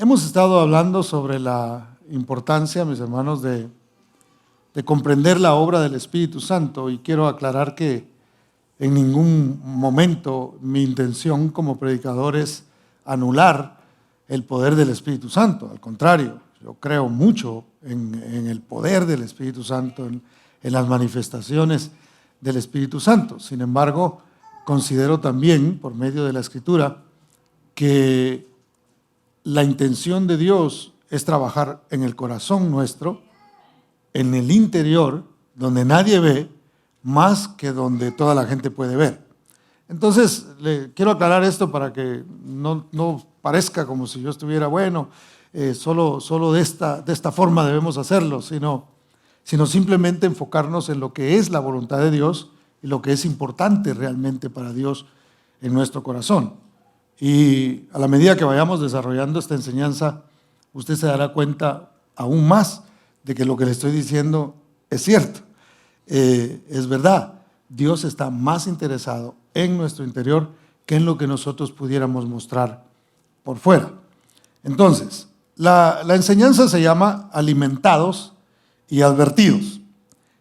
Hemos estado hablando sobre la importancia, mis hermanos, de comprender la obra del Espíritu Santo, y quiero aclarar que en ningún momento mi intención como predicador es anular el poder del Espíritu Santo. Al contrario, yo creo mucho en el poder del Espíritu Santo, en las manifestaciones del Espíritu Santo. Sin embargo, considero también, por medio de la Escritura, que la intención de Dios es trabajar en el corazón nuestro, en el interior, donde nadie ve, más que donde toda la gente puede ver. Entonces, le quiero aclarar esto para que no parezca como si yo estuviera, solo de esta forma debemos hacerlo, sino simplemente enfocarnos en lo que es la voluntad de Dios y lo que es importante realmente para Dios en nuestro corazón. Y a la medida que vayamos desarrollando esta enseñanza, usted se dará cuenta aún más de que lo que le estoy diciendo es cierto. Es verdad, Dios está más interesado en nuestro interior que en lo que nosotros pudiéramos mostrar por fuera. Entonces, la enseñanza se llama alimentados y advertidos.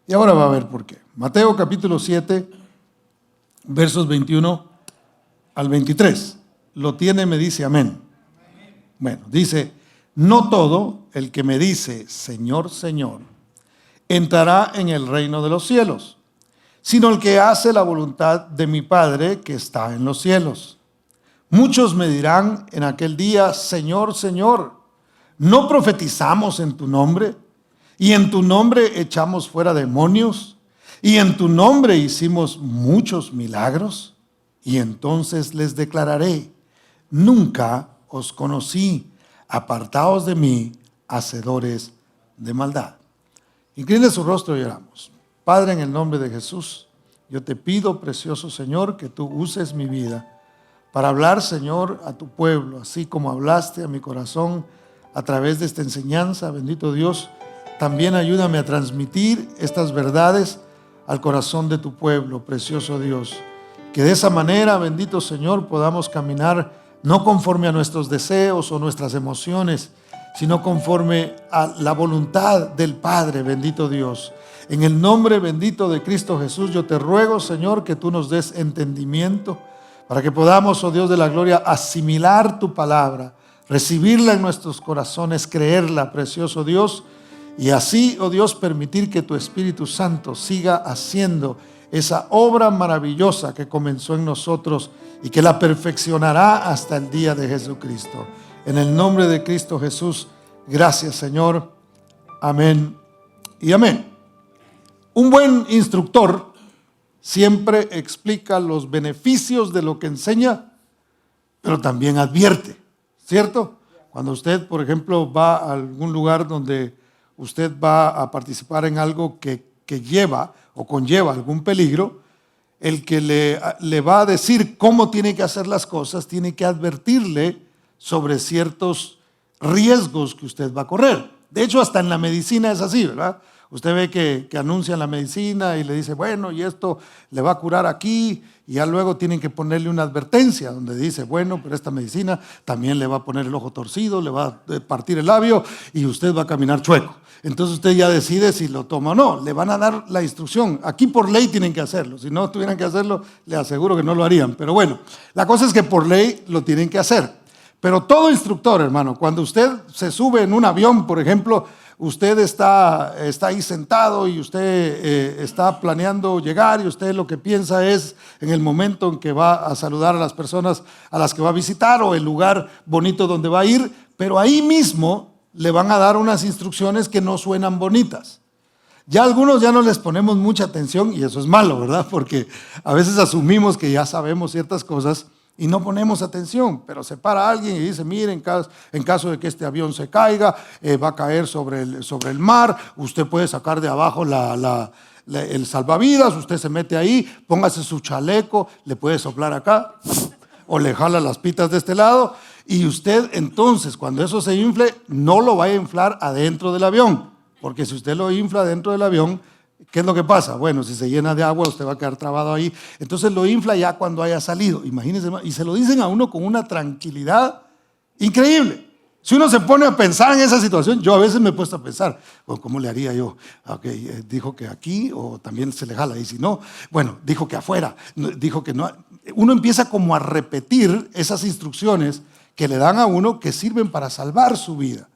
Y ahora va a ver por qué. Mateo capítulo 7, versos 21 al 23. Lo tiene, me dice amén. Bueno, dice: no todo el que me dice Señor, Señor, entrará en el reino de los cielos, sino el que hace la voluntad de mi Padre que está en los cielos. Muchos me dirán en aquel día: Señor, Señor, ¿no profetizamos en tu nombre? Y en tu nombre echamos fuera demonios, y en tu nombre hicimos muchos milagros. Y entonces les declararé: nunca os conocí, apartaos de mí, hacedores de maldad. Incline su rostro y oramos. Padre, en el nombre de Jesús, yo te pido, precioso Señor, que tú uses mi vida para hablar, Señor, a tu pueblo, así como hablaste a mi corazón a través de esta enseñanza. Bendito Dios, también ayúdame a transmitir estas verdades al corazón de tu pueblo, precioso Dios. Que de esa manera, bendito Señor, podamos caminar no conforme a nuestros deseos o nuestras emociones, sino conforme a la voluntad del Padre, bendito Dios. En el nombre bendito de Cristo Jesús, yo te ruego, Señor, que tú nos des entendimiento para que podamos, oh Dios de la gloria, asimilar tu palabra, recibirla en nuestros corazones, creerla, precioso Dios, y así, oh Dios, permitir que tu Espíritu Santo siga haciendo esa obra maravillosa que comenzó en nosotros y que la perfeccionará hasta el día de Jesucristo. En el nombre de Cristo Jesús, gracias, Señor. Amén y amén. Un buen instructor siempre explica los beneficios de lo que enseña, pero también advierte, ¿cierto? Cuando usted, por ejemplo, va a algún lugar donde usted va a participar en algo que lleva o conlleva algún peligro, el que le va a decir cómo tiene que hacer las cosas, tiene que advertirle sobre ciertos riesgos que usted va a correr. De hecho, hasta en la medicina es así, ¿verdad? Usted ve que anuncian la medicina y le dice, bueno, y esto le va a curar aquí, y ya luego tienen que ponerle una advertencia donde dice, bueno, pero esta medicina también le va a poner el ojo torcido, le va a partir el labio y usted va a caminar chueco. Entonces usted ya decide si lo toma o no. Le van a dar la instrucción. Aquí por ley tienen que hacerlo. Si no tuvieran que hacerlo, le aseguro que no lo harían. Pero bueno, la cosa es que por ley lo tienen que hacer. Pero todo instructor, hermano, cuando usted se sube en un avión, por ejemplo, usted está ahí sentado y usted está planeando llegar, y usted lo que piensa es en el momento en que va a saludar a las personas a las que va a visitar o el lugar bonito donde va a ir, pero ahí mismo le van a dar unas instrucciones que no suenan bonitas. Ya algunos ya no les ponemos mucha atención, y eso es malo, ¿verdad? Porque a veces asumimos que ya sabemos ciertas cosas y no ponemos atención, pero se para alguien y dice, mire, en caso de que este avión se caiga, va a caer sobre el mar, usted puede sacar de abajo el salvavidas, usted se mete ahí, póngase su chaleco, le puede soplar acá o le jala las pitas de este lado, y usted entonces, cuando eso se infle, no lo vaya a inflar adentro del avión, porque si usted lo infla dentro del avión, ¿qué es lo que pasa? Bueno, si se llena de agua, usted va a quedar trabado ahí. Entonces lo infla ya cuando haya salido. Imagínense, y se lo dicen a uno con una tranquilidad increíble. Si uno se pone a pensar en esa situación, yo a veces me he puesto a pensar, bueno, ¿cómo le haría yo? Okay, dijo que aquí o también se le jala, y si no, bueno, dijo que afuera, dijo que no. Uno empieza como a repetir esas instrucciones que le dan a uno que sirven para salvar su vida.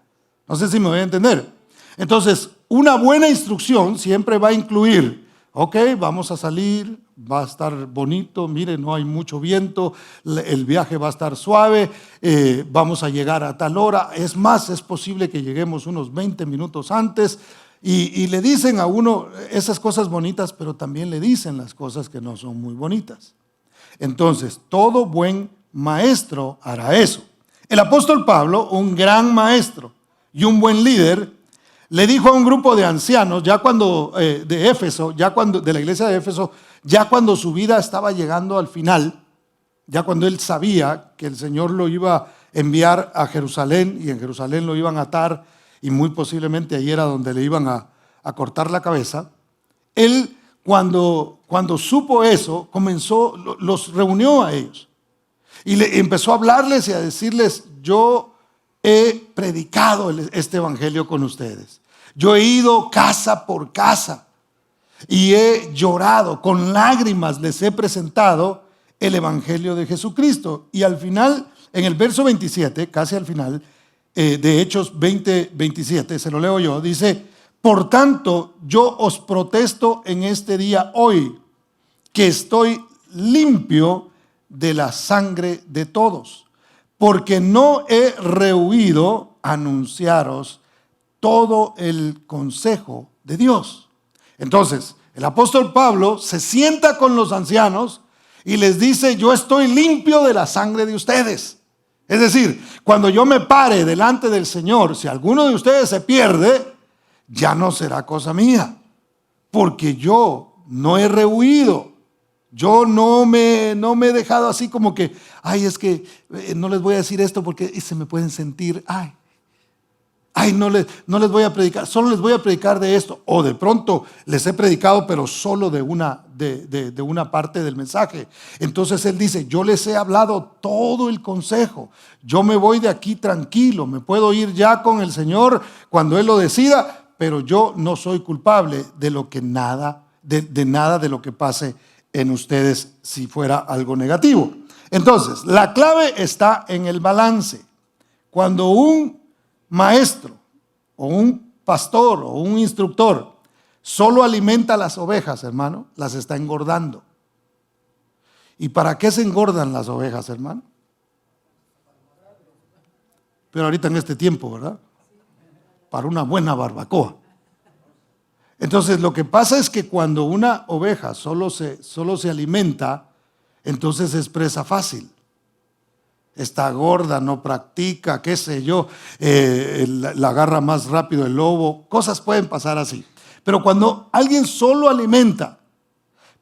No sé si me voy a entender. Entonces, una buena instrucción siempre va a incluir, ok, vamos a salir, va a estar bonito, mire, no hay mucho viento, el viaje va a estar suave, vamos a llegar a tal hora. Es más, es posible que lleguemos unos 20 minutos antes y le dicen a uno esas cosas bonitas, pero también le dicen las cosas que no son muy bonitas. Entonces, todo buen maestro hará eso. El apóstol Pablo, un gran maestro y un buen líder, le dijo a un grupo de ancianos, ya cuando de Éfeso, de la iglesia de Éfeso, ya cuando su vida estaba llegando al final, ya cuando él sabía que el Señor lo iba a enviar a Jerusalén y en Jerusalén lo iban a atar y muy posiblemente ahí era donde le iban a cortar la cabeza, él cuando supo eso, los reunió a ellos y empezó a hablarles y a decirles, yo he predicado este evangelio con ustedes. Yo he ido casa por casa y he llorado, con lágrimas les he presentado el evangelio de Jesucristo. Y al final, en el verso 27, casi al final, de Hechos 20:27, se lo leo yo, dice, por tanto, yo os protesto en este día hoy, que estoy limpio de la sangre de todos, porque no he rehuido anunciaros todo el consejo de Dios. Entonces, el apóstol Pablo se sienta con los ancianos y les dice, yo estoy limpio de la sangre de ustedes. Es decir, cuando yo me pare delante del Señor, si alguno de ustedes se pierde, ya no será cosa mía, porque yo no he rehuido. Yo no me he dejado así como que, ay, es que no les voy a decir esto porque se me pueden sentir, no les voy a predicar, solo les voy a predicar de esto. O de pronto les he predicado, pero solo de una parte del mensaje. Entonces él dice, yo les he hablado todo el consejo. Yo me voy de aquí tranquilo, me puedo ir ya con el Señor cuando Él lo decida, pero yo no soy culpable de lo que nada de lo que pase en ustedes si fuera algo negativo. Entonces, la clave está en el balance. Cuando un maestro o un pastor o un instructor solo alimenta a las ovejas, hermano, las está engordando. ¿Y para qué se engordan las ovejas, hermano? Pero ahorita en este tiempo, ¿verdad? Para una buena barbacoa. Entonces lo que pasa es que cuando una oveja solo se alimenta, entonces es presa fácil. Está gorda, no practica, qué sé yo, la agarra más rápido el lobo, cosas pueden pasar así. Pero cuando alguien solo alimenta,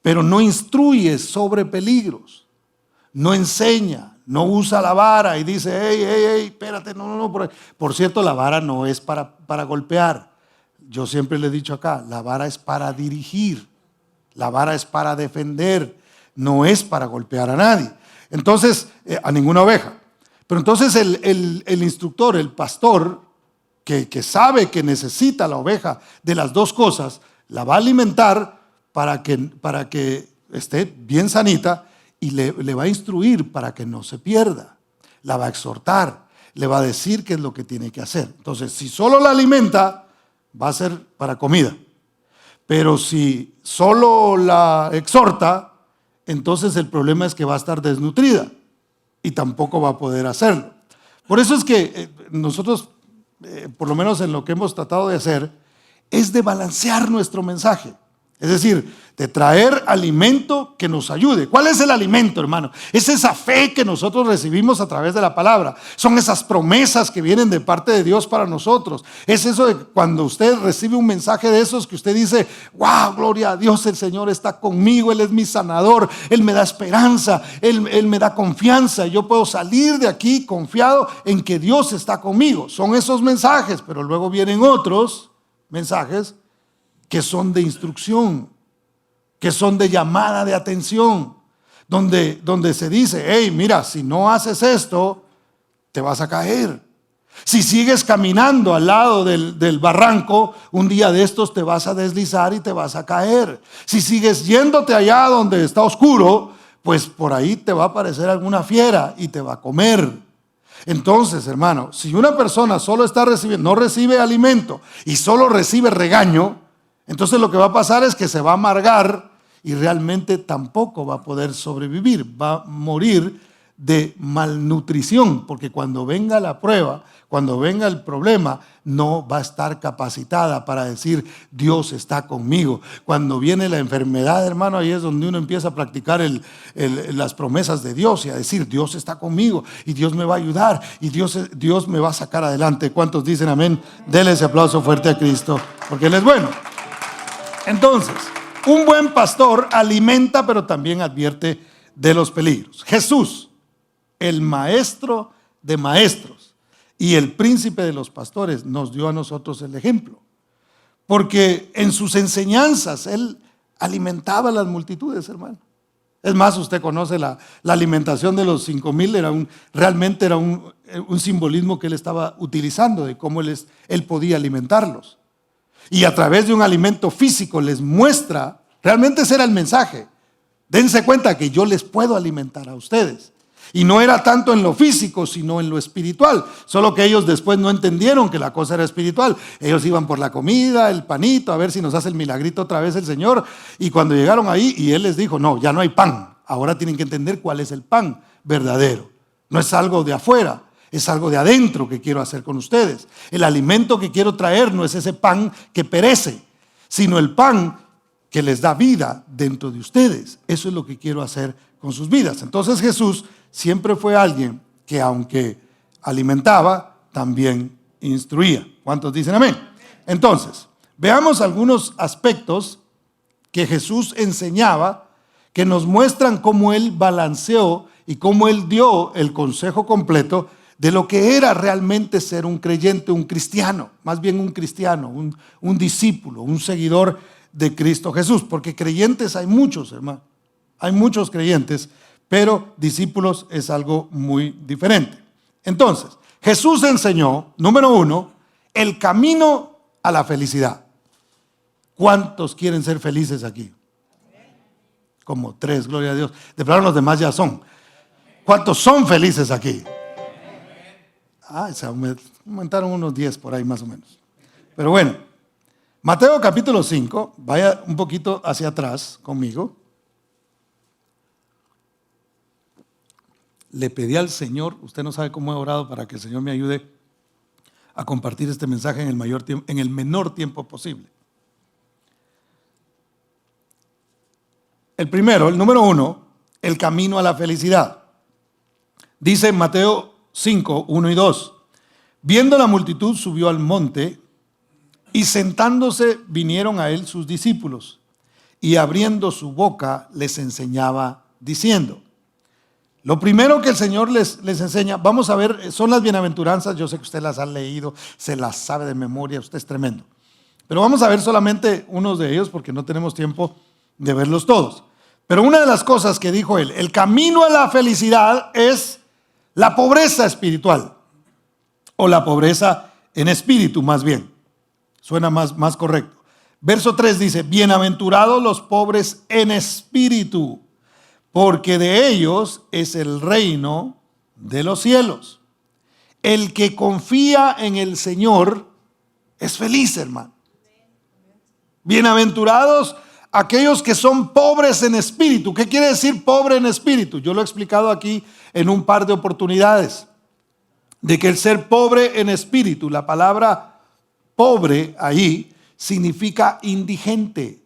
pero no instruye sobre peligros, no enseña, no usa la vara y dice, hey, espérate, no. Por cierto, la vara no es para golpear. Yo siempre le he dicho acá, la vara es para dirigir, la vara es para defender, no es para golpear a nadie. Entonces, a ninguna oveja. Pero entonces el instructor, el pastor, que sabe que necesita la oveja de las dos cosas, la va a alimentar para que esté bien sanita y le va a instruir para que no se pierda. La va a exhortar, le va a decir qué es lo que tiene que hacer. Entonces, si solo la alimenta, va a ser para comida. Pero si solo la exhorta, entonces el problema es que va a estar desnutrida y tampoco va a poder hacerlo. Por eso es que nosotros, por lo menos en lo que hemos tratado de hacer, es de balancear nuestro mensaje. Es decir, de traer alimento que nos ayude. ¿Cuál es el alimento, hermano? Es esa fe que nosotros recibimos a través de la palabra. Son esas promesas que vienen de parte de Dios para nosotros. Es eso de cuando usted recibe un mensaje de esos que usted dice, wow, gloria a Dios, el Señor está conmigo, Él es mi sanador, Él me da esperanza, Él me da confianza. Yo puedo salir de aquí confiado en que Dios está conmigo. Son esos mensajes, pero luego vienen otros mensajes que son de instrucción, que son de llamada de atención, donde se dice, hey, mira, si no haces esto, te vas a caer. Si sigues caminando al lado del barranco, un día de estos te vas a deslizar y te vas a caer. Si sigues yéndote allá donde está oscuro, pues por ahí te va a aparecer alguna fiera y te va a comer. Entonces, hermano, si una persona solo está recibiendo, no recibe alimento y solo recibe regaño, entonces lo que va a pasar es que se va a amargar y realmente tampoco va a poder sobrevivir, va a morir de malnutrición, porque cuando venga la prueba, cuando venga el problema, no va a estar capacitada para decir Dios está conmigo. Cuando viene la enfermedad, hermano, ahí es donde uno empieza a practicar las promesas de Dios y a decir Dios está conmigo y Dios me va a ayudar y Dios me va a sacar adelante. ¿Cuántos dicen amén? Denle ese aplauso fuerte a Cristo, porque Él es bueno. Entonces, un buen pastor alimenta, pero también advierte de los peligros. Jesús, el maestro de maestros y el príncipe de los pastores, nos dio a nosotros el ejemplo, porque en sus enseñanzas Él alimentaba a las multitudes, hermano. Es más, usted conoce la alimentación de los 5,000, realmente era un simbolismo que Él estaba utilizando de cómo Él podía alimentarlos. Y a través de un alimento físico les muestra, realmente ese era el mensaje: dense cuenta que yo les puedo alimentar a ustedes. Y no era tanto en lo físico, sino en lo espiritual. Solo que ellos después no entendieron que la cosa era espiritual. Ellos iban por la comida, el panito, a ver si nos hace el milagrito otra vez el Señor. Y cuando llegaron ahí, y Él les dijo, no, ya no hay pan. Ahora tienen que entender cuál es el pan verdadero. No es algo de afuera, es algo de adentro que quiero hacer con ustedes. El alimento que quiero traer no es ese pan que perece, sino el pan que les da vida dentro de ustedes. Eso es lo que quiero hacer con sus vidas. Entonces Jesús siempre fue alguien que, aunque alimentaba, también instruía. ¿Cuántos dicen amén? Entonces, veamos algunos aspectos que Jesús enseñaba, que nos muestran cómo Él balanceó y cómo Él dio el consejo completo de lo que era realmente ser un creyente, un cristiano, más bien un cristiano, un discípulo, un seguidor de Cristo Jesús. Porque creyentes hay muchos, hermano. Hay muchos creyentes, pero discípulos es algo muy diferente. Entonces, Jesús enseñó, número 1, el camino a la felicidad. ¿Cuántos quieren ser felices aquí? Como 3, gloria a Dios. De plano los demás ya son. ¿Cuántos son felices aquí? Se aumentaron unos 10 por ahí más o menos. Pero bueno, Mateo capítulo 5, vaya un poquito hacia atrás conmigo. Le pedí al Señor, usted no sabe cómo he orado para que el Señor me ayude a compartir este mensaje en el menor tiempo posible. El número 1, el camino a la felicidad. Dice en Mateo 5, 1 y 2, viendo la multitud subió al monte y sentándose vinieron a él sus discípulos y abriendo su boca les enseñaba diciendo. Lo primero que el Señor les enseña, vamos a ver, son las bienaventuranzas. Yo sé que usted las ha leído, se las sabe de memoria, usted es tremendo. Pero vamos a ver solamente unos de ellos porque no tenemos tiempo de verlos todos. Pero una de las cosas que dijo él, el camino a la felicidad es la pobreza espiritual, o la pobreza en espíritu más bien. Suena más correcto. Verso 3 dice, bienaventurados los pobres en espíritu, porque de ellos es el reino de los cielos. El que confía en el Señor es feliz, hermano. Bienaventurados aquellos que son pobres en espíritu. ¿Qué quiere decir pobre en espíritu? Yo lo he explicado aquí en un par de oportunidades, de que el ser pobre en espíritu, la palabra pobre ahí significa indigente,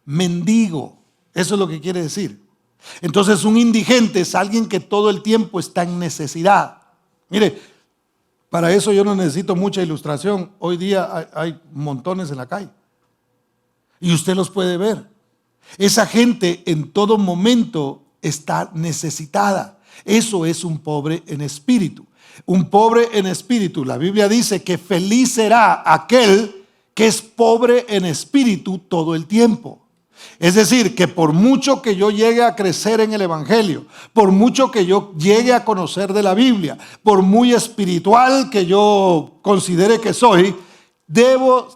mendigo. Eso es lo que quiere decir. Entonces un indigente es alguien que todo el tiempo está en necesidad. Mire, para eso yo no necesito mucha ilustración. Hoy día hay montones en la calle y usted los puede ver. Esa gente en todo momento está necesitada. Eso es un pobre en espíritu. Un pobre en espíritu, la Biblia dice que feliz será aquel que es pobre en espíritu todo el tiempo. Es decir, que por mucho que yo llegue a crecer en el Evangelio, por mucho que yo llegue a conocer de la Biblia, por muy espiritual que yo considere que soy, debo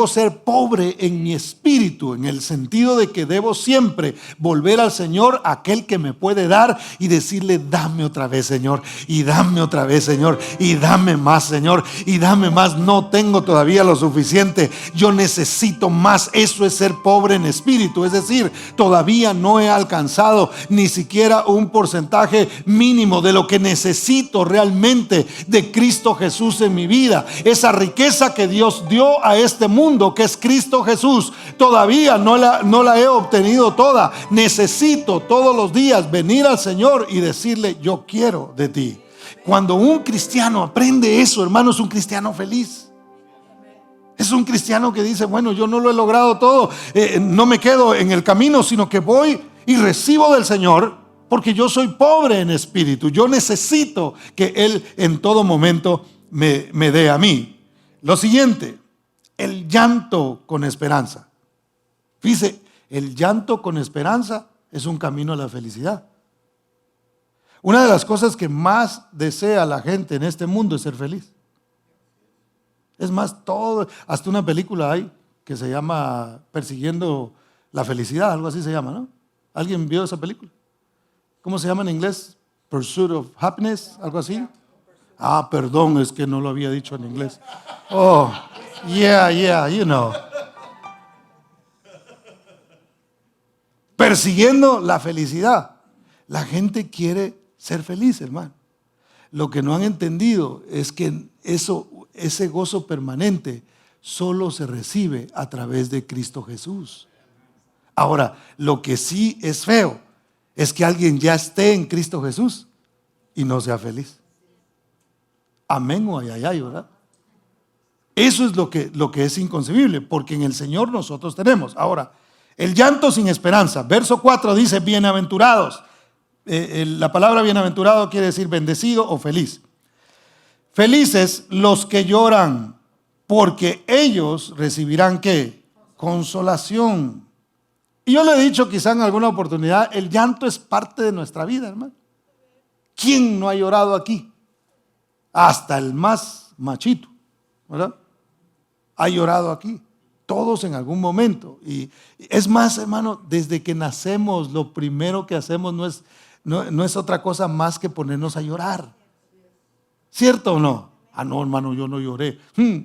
ser pobre en mi espíritu, en el sentido de que debo siempre volver al Señor, aquel que me puede dar, y decirle: dame otra vez, Señor, y dame otra vez, Señor, y dame más, Señor, y dame más. No tengo todavía lo suficiente, yo necesito más. Eso es ser pobre en espíritu. Es decir, todavía no he alcanzado ni siquiera un porcentaje mínimo de lo que necesito realmente de Cristo Jesús en mi vida. Esa riqueza que Dios dio a este mundo, que es Cristo Jesús, todavía no la he obtenido toda. Necesito todos los días venir al Señor y decirle: yo quiero de ti. Cuando un cristiano aprende eso, hermano, es un cristiano feliz. Es un cristiano que dice: bueno, yo no lo he logrado todo, no me quedo en el camino, sino que voy y recibo del Señor, porque yo soy pobre en espíritu. Yo necesito que Él en todo momento me dé a mí. Lo siguiente, el llanto con esperanza. Fíjese, el llanto con esperanza es un camino a la felicidad. Una de las cosas que más desea la gente en este mundo es ser feliz. Es más, hasta una película hay que se llama Persiguiendo la Felicidad, algo así se llama, ¿no? ¿Alguien vio esa película? ¿Cómo se llama en inglés? Pursuit of Happiness, algo así. Ah, perdón, es que no lo había dicho en inglés. Oh, yeah, you know. Persiguiendo la felicidad. La gente quiere ser feliz, hermano. Lo que no han entendido es que ese gozo permanente solo se recibe a través de Cristo Jesús. Ahora, lo que sí es feo es que alguien ya esté en Cristo Jesús y no sea feliz. Amén o ayayay, ¿verdad? Eso es lo que es inconcebible, porque en el Señor nosotros tenemos. Ahora, el llanto sin esperanza. Verso 4 dice: bienaventurados. La palabra bienaventurado quiere decir bendecido o feliz. Felices los que lloran, porque ellos recibirán ¿qué? Consolación. Y yo le he dicho quizá en alguna oportunidad, el llanto es parte de nuestra vida, hermano. ¿Quién no ha llorado aquí? Hasta el más machito, ¿verdad? Ha llorado aquí. Todos en algún momento. Y es más, hermano, desde que nacemos, lo primero que hacemos no es otra cosa más que ponernos a llorar. ¿Cierto o no? Ah, no, hermano, yo no lloré.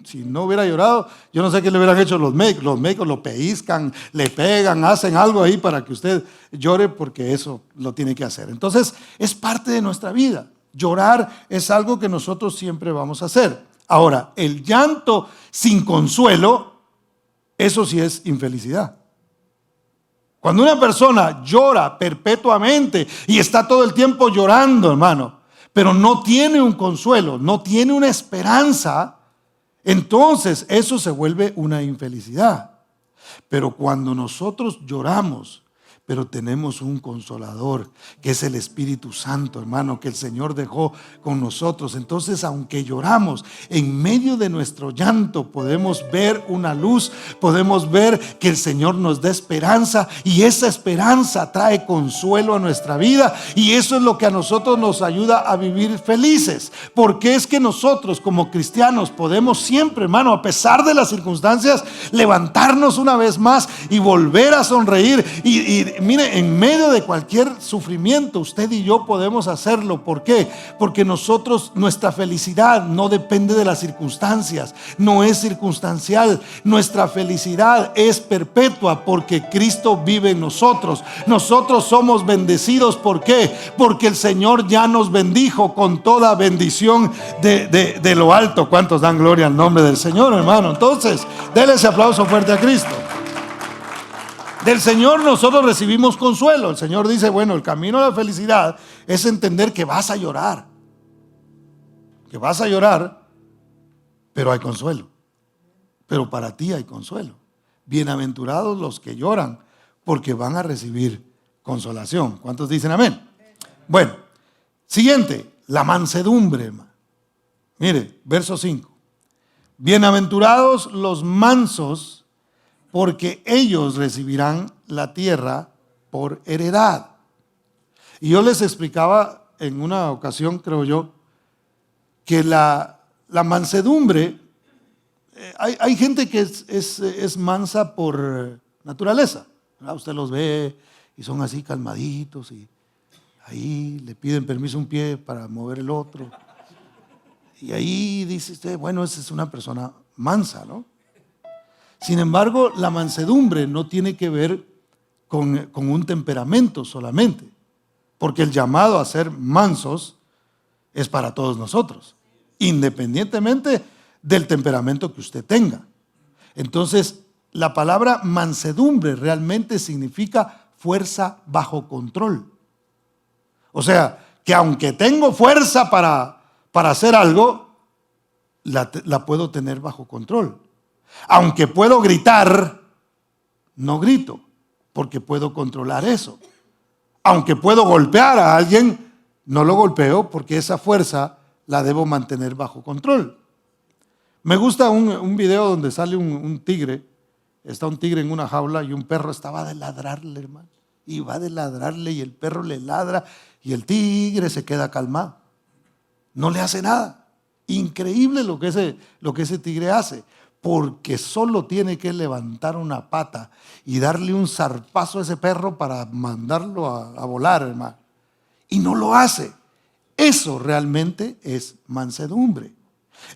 Si no hubiera llorado, yo no sé qué le hubieran hecho los médicos. Los médicos lo pellizcan, le pegan, hacen algo ahí para que usted llore, porque eso lo tiene que hacer. Entonces, es parte de nuestra vida. Llorar es algo que nosotros siempre vamos a hacer. Ahora, el llanto sin consuelo, eso sí es infelicidad. Cuando una persona llora perpetuamente y está todo el tiempo llorando, hermano, pero no tiene un consuelo, no tiene una esperanza, entonces eso se vuelve una infelicidad. Pero cuando nosotros lloramos, pero tenemos un consolador, que es el Espíritu Santo, hermano, que el Señor dejó con nosotros. Entonces, aunque lloramos, en medio de nuestro llanto podemos ver una luz, podemos ver que el Señor nos da esperanza, y esa esperanza trae consuelo a nuestra vida, y eso es lo que a nosotros nos ayuda a vivir felices. Porque es que nosotros como cristianos podemos siempre, hermano, a pesar de las circunstancias, levantarnos una vez más y volver a sonreír. Y mire, en medio de cualquier sufrimiento, usted y yo podemos hacerlo. ¿Por qué? Porque nuestra felicidad no depende de las circunstancias, no es circunstancial. Nuestra felicidad es perpetua porque Cristo vive en nosotros. Nosotros somos bendecidos. ¿Por qué? Porque el Señor ya nos bendijo con toda bendición de lo alto. ¿Cuántos dan gloria al nombre del Señor, hermano? Entonces, denle ese aplauso fuerte a Cristo. Del Señor nosotros recibimos consuelo. El Señor dice: bueno, el camino a la felicidad es entender que vas a llorar. Que vas a llorar, pero hay consuelo. Pero para ti hay consuelo. Bienaventurados los que lloran, porque van a recibir consolación. ¿Cuántos dicen amén? Bueno, siguiente, la mansedumbre, hermano. Mire, verso 5. Bienaventurados los mansos, porque ellos recibirán la tierra por heredad. Y yo les explicaba en una ocasión, creo yo, que la mansedumbre, hay gente que es mansa por naturaleza, ¿verdad? Usted los ve y son así calmaditos y ahí le piden permiso un pie para mover el otro. Y ahí dice usted, bueno, esa es una persona mansa, ¿no? Sin embargo, la mansedumbre no tiene que ver con un temperamento solamente, porque el llamado a ser mansos es para todos nosotros, independientemente del temperamento que usted tenga. Entonces, la palabra mansedumbre realmente significa fuerza bajo control. O sea, que aunque tengo fuerza para hacer algo, la puedo tener bajo control. Aunque puedo gritar, no grito, porque puedo controlar eso. Aunque puedo golpear a alguien, no lo golpeo porque esa fuerza la debo mantener bajo control. Me gusta un video donde sale un tigre. Está un tigre en una jaula y un perro estaba de ladrarle, hermano. Y va de ladrarle y el perro le ladra y el tigre se queda calmado. No le hace nada. Increíble lo que ese tigre hace. Porque solo tiene que levantar una pata y darle un zarpazo a ese perro para mandarlo a volar, hermano. Y no lo hace. Eso realmente es mansedumbre.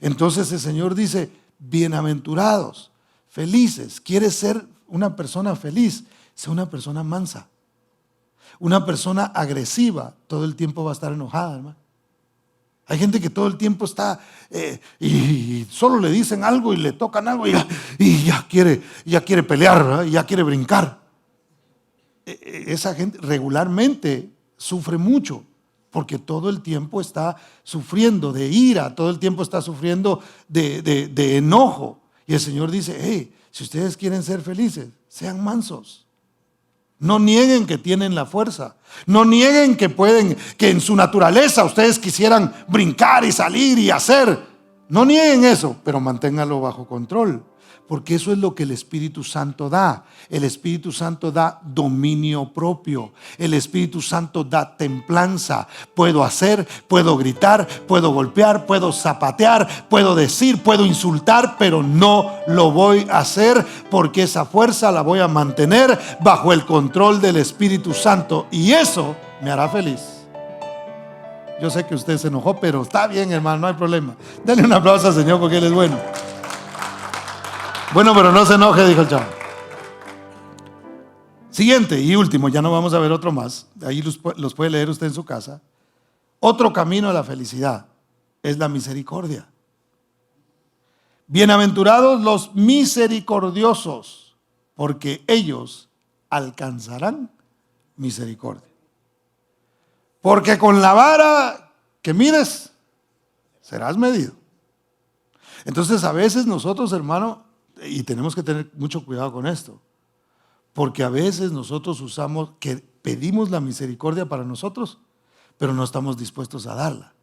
Entonces el Señor dice, bienaventurados, felices. ¿Quieres ser una persona feliz? Sé una persona mansa. Una persona agresiva todo el tiempo va a estar enojada, hermano. Hay gente que todo el tiempo está y solo le dicen algo y le tocan algo y ya quiere pelear, ¿verdad? Ya quiere brincar. Esa gente regularmente sufre mucho porque todo el tiempo está sufriendo de ira, todo el tiempo está sufriendo de enojo. Y el Señor dice, hey, si ustedes quieren ser felices, sean mansos. No nieguen que tienen la fuerza. No nieguen que pueden, que en su naturaleza ustedes quisieran brincar y salir y hacer. No nieguen eso, pero manténganlo bajo control. Porque eso es lo que el Espíritu Santo da. El Espíritu Santo da dominio propio. El Espíritu Santo da templanza. Puedo hacer, puedo gritar, puedo golpear, puedo zapatear, puedo decir, puedo insultar, pero no lo voy a hacer porque esa fuerza la voy a mantener bajo el control del Espíritu Santo. Y eso me hará feliz. Yo sé que usted se enojó, pero está bien, hermano, no hay problema. Denle un aplauso al Señor porque Él es bueno. Bueno, pero no se enoje, dijo el chavo. Siguiente y último, ya no vamos a ver otro más. Ahí los puede leer usted en su casa. Otro camino a la felicidad es la misericordia. Bienaventurados los misericordiosos, porque ellos alcanzarán misericordia. Porque con la vara que mides, serás medido. Entonces a veces nosotros, hermano, y tenemos que tener mucho cuidado con esto, porque a veces nosotros pedimos la misericordia para nosotros, pero no estamos dispuestos a darla.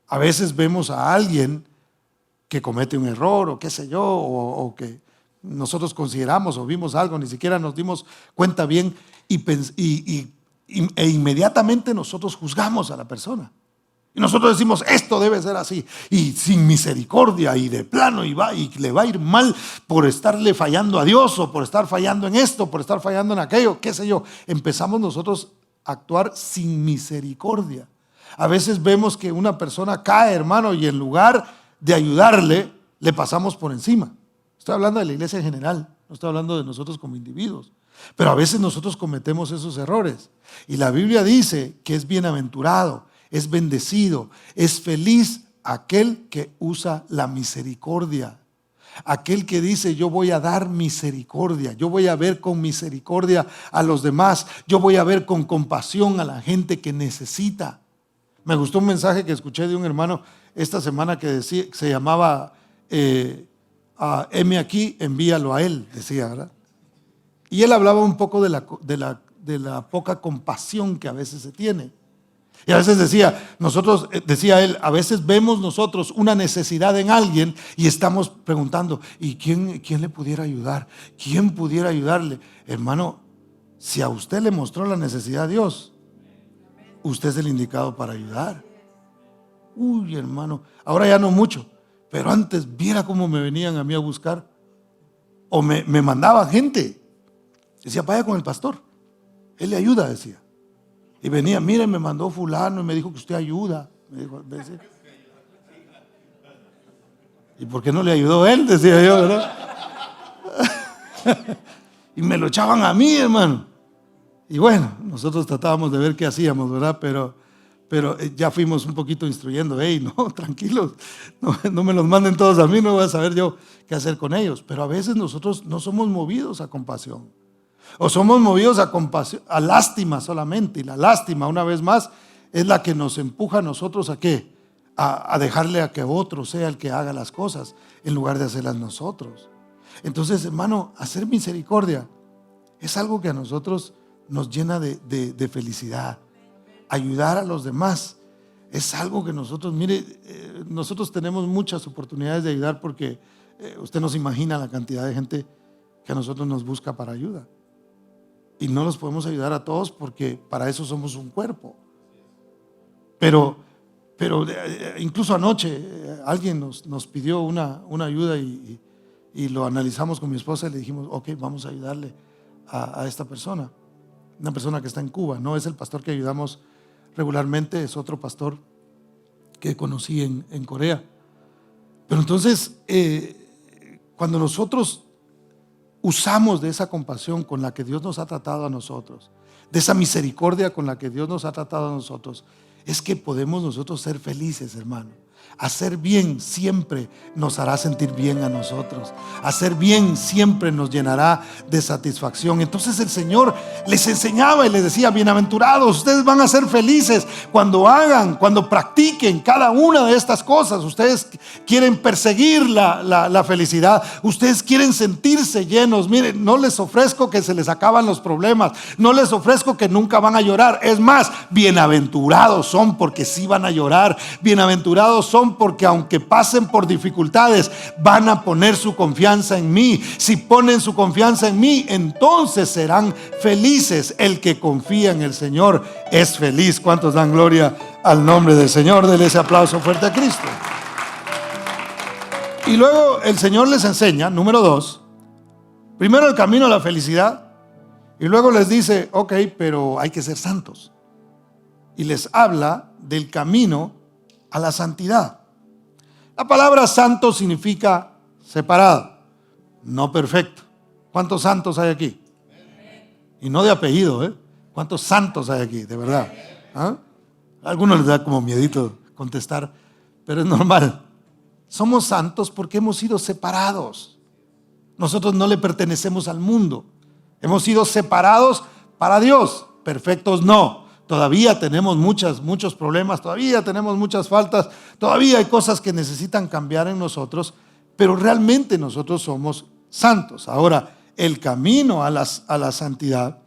A veces vemos a alguien que comete un error o qué sé yo, o que nosotros consideramos o vimos algo, ni siquiera nos dimos cuenta bien e inmediatamente nosotros juzgamos a la persona. Y nosotros decimos, esto debe ser así, y sin misericordia, y de plano, y le va a ir mal por estarle fallando a Dios, o por estar fallando en esto, por estar fallando en aquello, qué sé yo. Empezamos nosotros a actuar sin misericordia. A veces vemos que una persona cae, hermano, y en lugar de ayudarle, le pasamos por encima. Estoy hablando de la iglesia en general, no estoy hablando de nosotros como individuos. Pero a veces nosotros cometemos esos errores. Y la Biblia dice que es bienaventurado, es bendecido, es feliz aquel que usa la misericordia. Aquel que dice, yo voy a dar misericordia, yo voy a ver con misericordia a los demás, yo voy a ver con compasión a la gente que necesita. Me gustó un mensaje que escuché de un hermano esta semana que decía, se llamaba heme aquí, envíalo a él, decía, ¿verdad? Y él hablaba un poco de la poca compasión que a veces se tiene. Y a veces decía él, a veces vemos nosotros una necesidad en alguien y estamos preguntando, ¿y quién le pudiera ayudar? ¿Quién pudiera ayudarle? Hermano, si a usted le mostró la necesidad a Dios, usted es el indicado para ayudar. Uy, hermano, ahora ya no mucho, pero antes viera cómo me venían a mí a buscar. O me mandaban gente. Decía, vaya con el pastor, él le ayuda, decía. Y venía, mire, me mandó fulano y me dijo que usted ayuda. Me dijo, ¿sí? ¿Y por qué no le ayudó él? Decía yo, ¿verdad? Y me lo echaban a mí, hermano. Y bueno, nosotros tratábamos de ver qué hacíamos, ¿verdad? Pero ya fuimos un poquito instruyendo, hey, no, tranquilos, no me los manden todos a mí, no voy a saber yo qué hacer con ellos. Pero a veces nosotros no somos movidos a compasión. O somos movidos a compasión, a lástima solamente. Y la lástima, una vez más, es la que nos empuja a nosotros a ¿qué? A dejarle a que otro sea el que haga las cosas en lugar de hacerlas nosotros. Entonces, hermano, hacer misericordia es algo que a nosotros nos llena de felicidad. Ayudar a los demás es algo que nosotros, mire, nosotros tenemos muchas oportunidades de ayudar porque usted no se imagina la cantidad de gente que a nosotros nos busca para ayuda. Y no los podemos ayudar a todos porque para eso somos un cuerpo. Pero incluso anoche alguien nos pidió una ayuda y lo analizamos con mi esposa y le dijimos, ok, vamos a ayudarle a esta persona. Una persona que está en Cuba, no es el pastor que ayudamos regularmente, es otro pastor que conocí en Corea. Pero entonces, cuando nosotros usamos de esa compasión con la que Dios nos ha tratado a nosotros, de esa misericordia con la que Dios nos ha tratado a nosotros, es que podemos nosotros ser felices, hermano. Hacer bien siempre nos hará sentir bien a nosotros. Hacer bien siempre nos llenará de satisfacción. Entonces el Señor les enseñaba y les decía, bienaventurados, ustedes van a ser felices cuando hagan, cuando practiquen cada una de estas cosas. Ustedes quieren perseguir la felicidad. Ustedes quieren sentirse llenos. Miren, no les ofrezco que se les acaban los problemas. No les ofrezco que nunca van a llorar. Es más, bienaventurados son porque sí van a llorar. Bienaventurados son porque aunque pasen por dificultades, van a poner su confianza en mí. Si ponen su confianza en mí, entonces serán felices. El que confía en el Señor es feliz. ¿Cuántos dan gloria al nombre del Señor? Denle ese aplauso fuerte a Cristo. Y luego el Señor les enseña, número 2, primero el camino a la felicidad, y luego les dice, ok, pero hay que ser santos. Y les habla del camino a la santidad. La palabra santo significa separado, no perfecto. ¿Cuántos santos hay aquí? Y no de apellido, ¿eh? ¿Cuántos santos hay aquí? De verdad. ¿Ah? A algunos les da como miedito contestar, pero es normal. Somos santos porque hemos sido separados. Nosotros no le pertenecemos al mundo. Hemos sido separados para Dios. Perfectos no. Todavía tenemos muchos problemas, todavía tenemos muchas faltas, todavía hay cosas que necesitan cambiar en nosotros, pero realmente nosotros somos santos. Ahora, el camino a la santidad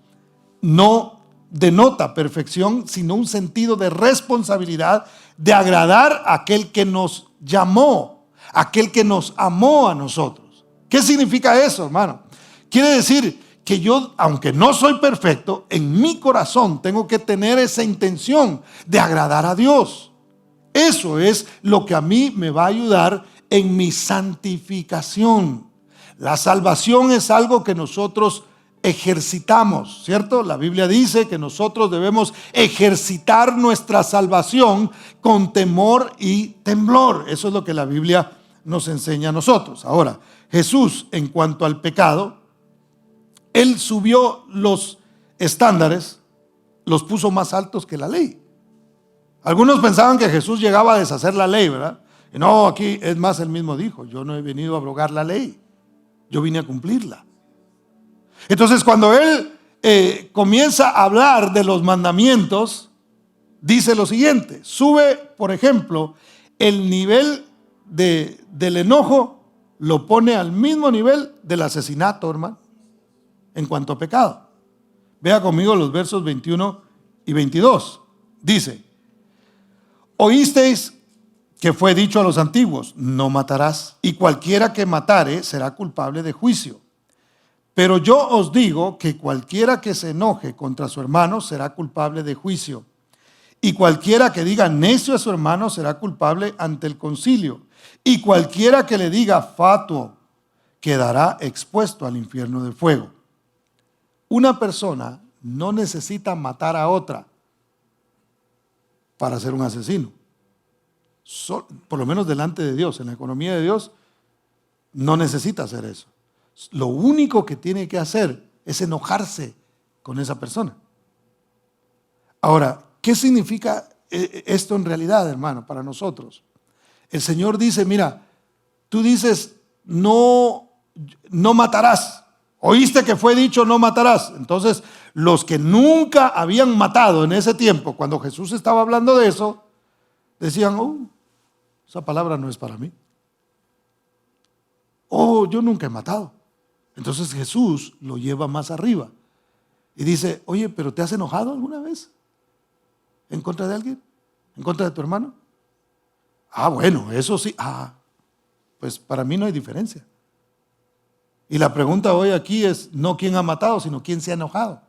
no denota perfección, sino un sentido de responsabilidad de agradar a aquel que nos llamó, aquel que nos amó a nosotros. ¿Qué significa eso, hermano? Quiere decir que yo, aunque no soy perfecto, en mi corazón tengo que tener esa intención de agradar a Dios. Eso es lo que a mí me va a ayudar en mi santificación. La salvación es algo que nosotros ejercitamos, ¿cierto? La Biblia dice que nosotros debemos ejercitar nuestra salvación con temor y temblor. Eso es lo que la Biblia nos enseña a nosotros. Ahora, Jesús, en cuanto al pecado, Él subió los estándares, los puso más altos que la ley. Algunos pensaban que Jesús llegaba a deshacer la ley, ¿verdad? Y no, aquí es más, Él mismo dijo, yo no he venido a abrogar la ley, yo vine a cumplirla. Entonces cuando Él comienza a hablar de los mandamientos, dice lo siguiente, sube, por ejemplo, el nivel del enojo, lo pone al mismo nivel del asesinato, hermano, en cuanto a pecado. Vea conmigo los versos 21 y 22. Dice, Oísteis que fue dicho a los antiguos, no matarás, y cualquiera que matare será culpable de juicio. Pero yo os digo que cualquiera que se enoje contra su hermano será culpable de juicio. Y cualquiera que diga necio a su hermano será culpable ante el concilio. Y cualquiera que le diga fatuo quedará expuesto al infierno de fuego. Una persona no necesita matar a otra para ser un asesino. Por lo menos delante de Dios, en la economía de Dios, no necesita hacer eso. Lo único que tiene que hacer es enojarse con esa persona. Ahora, ¿qué significa esto en realidad, hermano, para nosotros? El Señor dice, mira, tú dices, no matarás. Oíste que fue dicho, no matarás. Entonces, los que nunca habían matado en ese tiempo, cuando Jesús estaba hablando de eso, decían, esa palabra no es para mí. Yo nunca he matado. Entonces Jesús lo lleva más arriba y dice, oye, ¿pero te has enojado alguna vez en contra de alguien? ¿En contra de tu hermano? Bueno, eso sí. Pues para mí no hay diferencia. Y la pregunta hoy aquí es no quién ha matado, sino quién se ha enojado.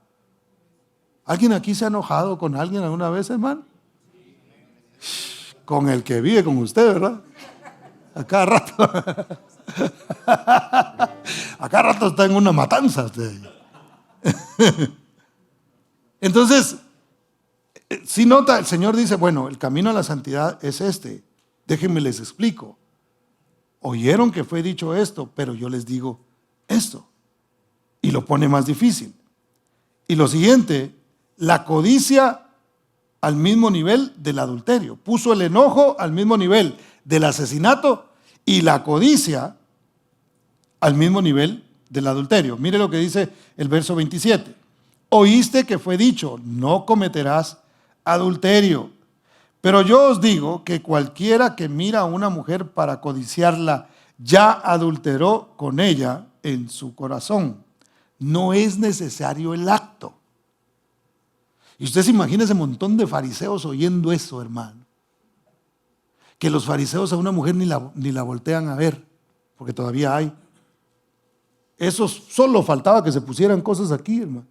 ¿Alguien aquí se ha enojado con alguien alguna vez, hermano? Con el que vive con usted, ¿verdad? A cada rato. A cada rato está en una matanza usted. Entonces, si nota, el Señor dice, bueno, el camino a la santidad es este. Déjenme les explico. Oyeron que fue dicho esto, pero yo les digo esto. Y lo pone más difícil. Y lo siguiente, la codicia al mismo nivel del adulterio. Puso el enojo al mismo nivel del asesinato y la codicia al mismo nivel del adulterio. Mire lo que dice el verso 27. Oíste que fue dicho, no cometerás adulterio. Pero yo os digo que cualquiera que mira a una mujer para codiciarla, ya adulteró con ella en su corazón. No es necesario el acto. Y usted se imagina ese montón de fariseos oyendo eso, hermano. Que los fariseos a una mujer ni la voltean a ver, porque todavía hay. Eso solo faltaba que se pusieran cosas aquí, hermano.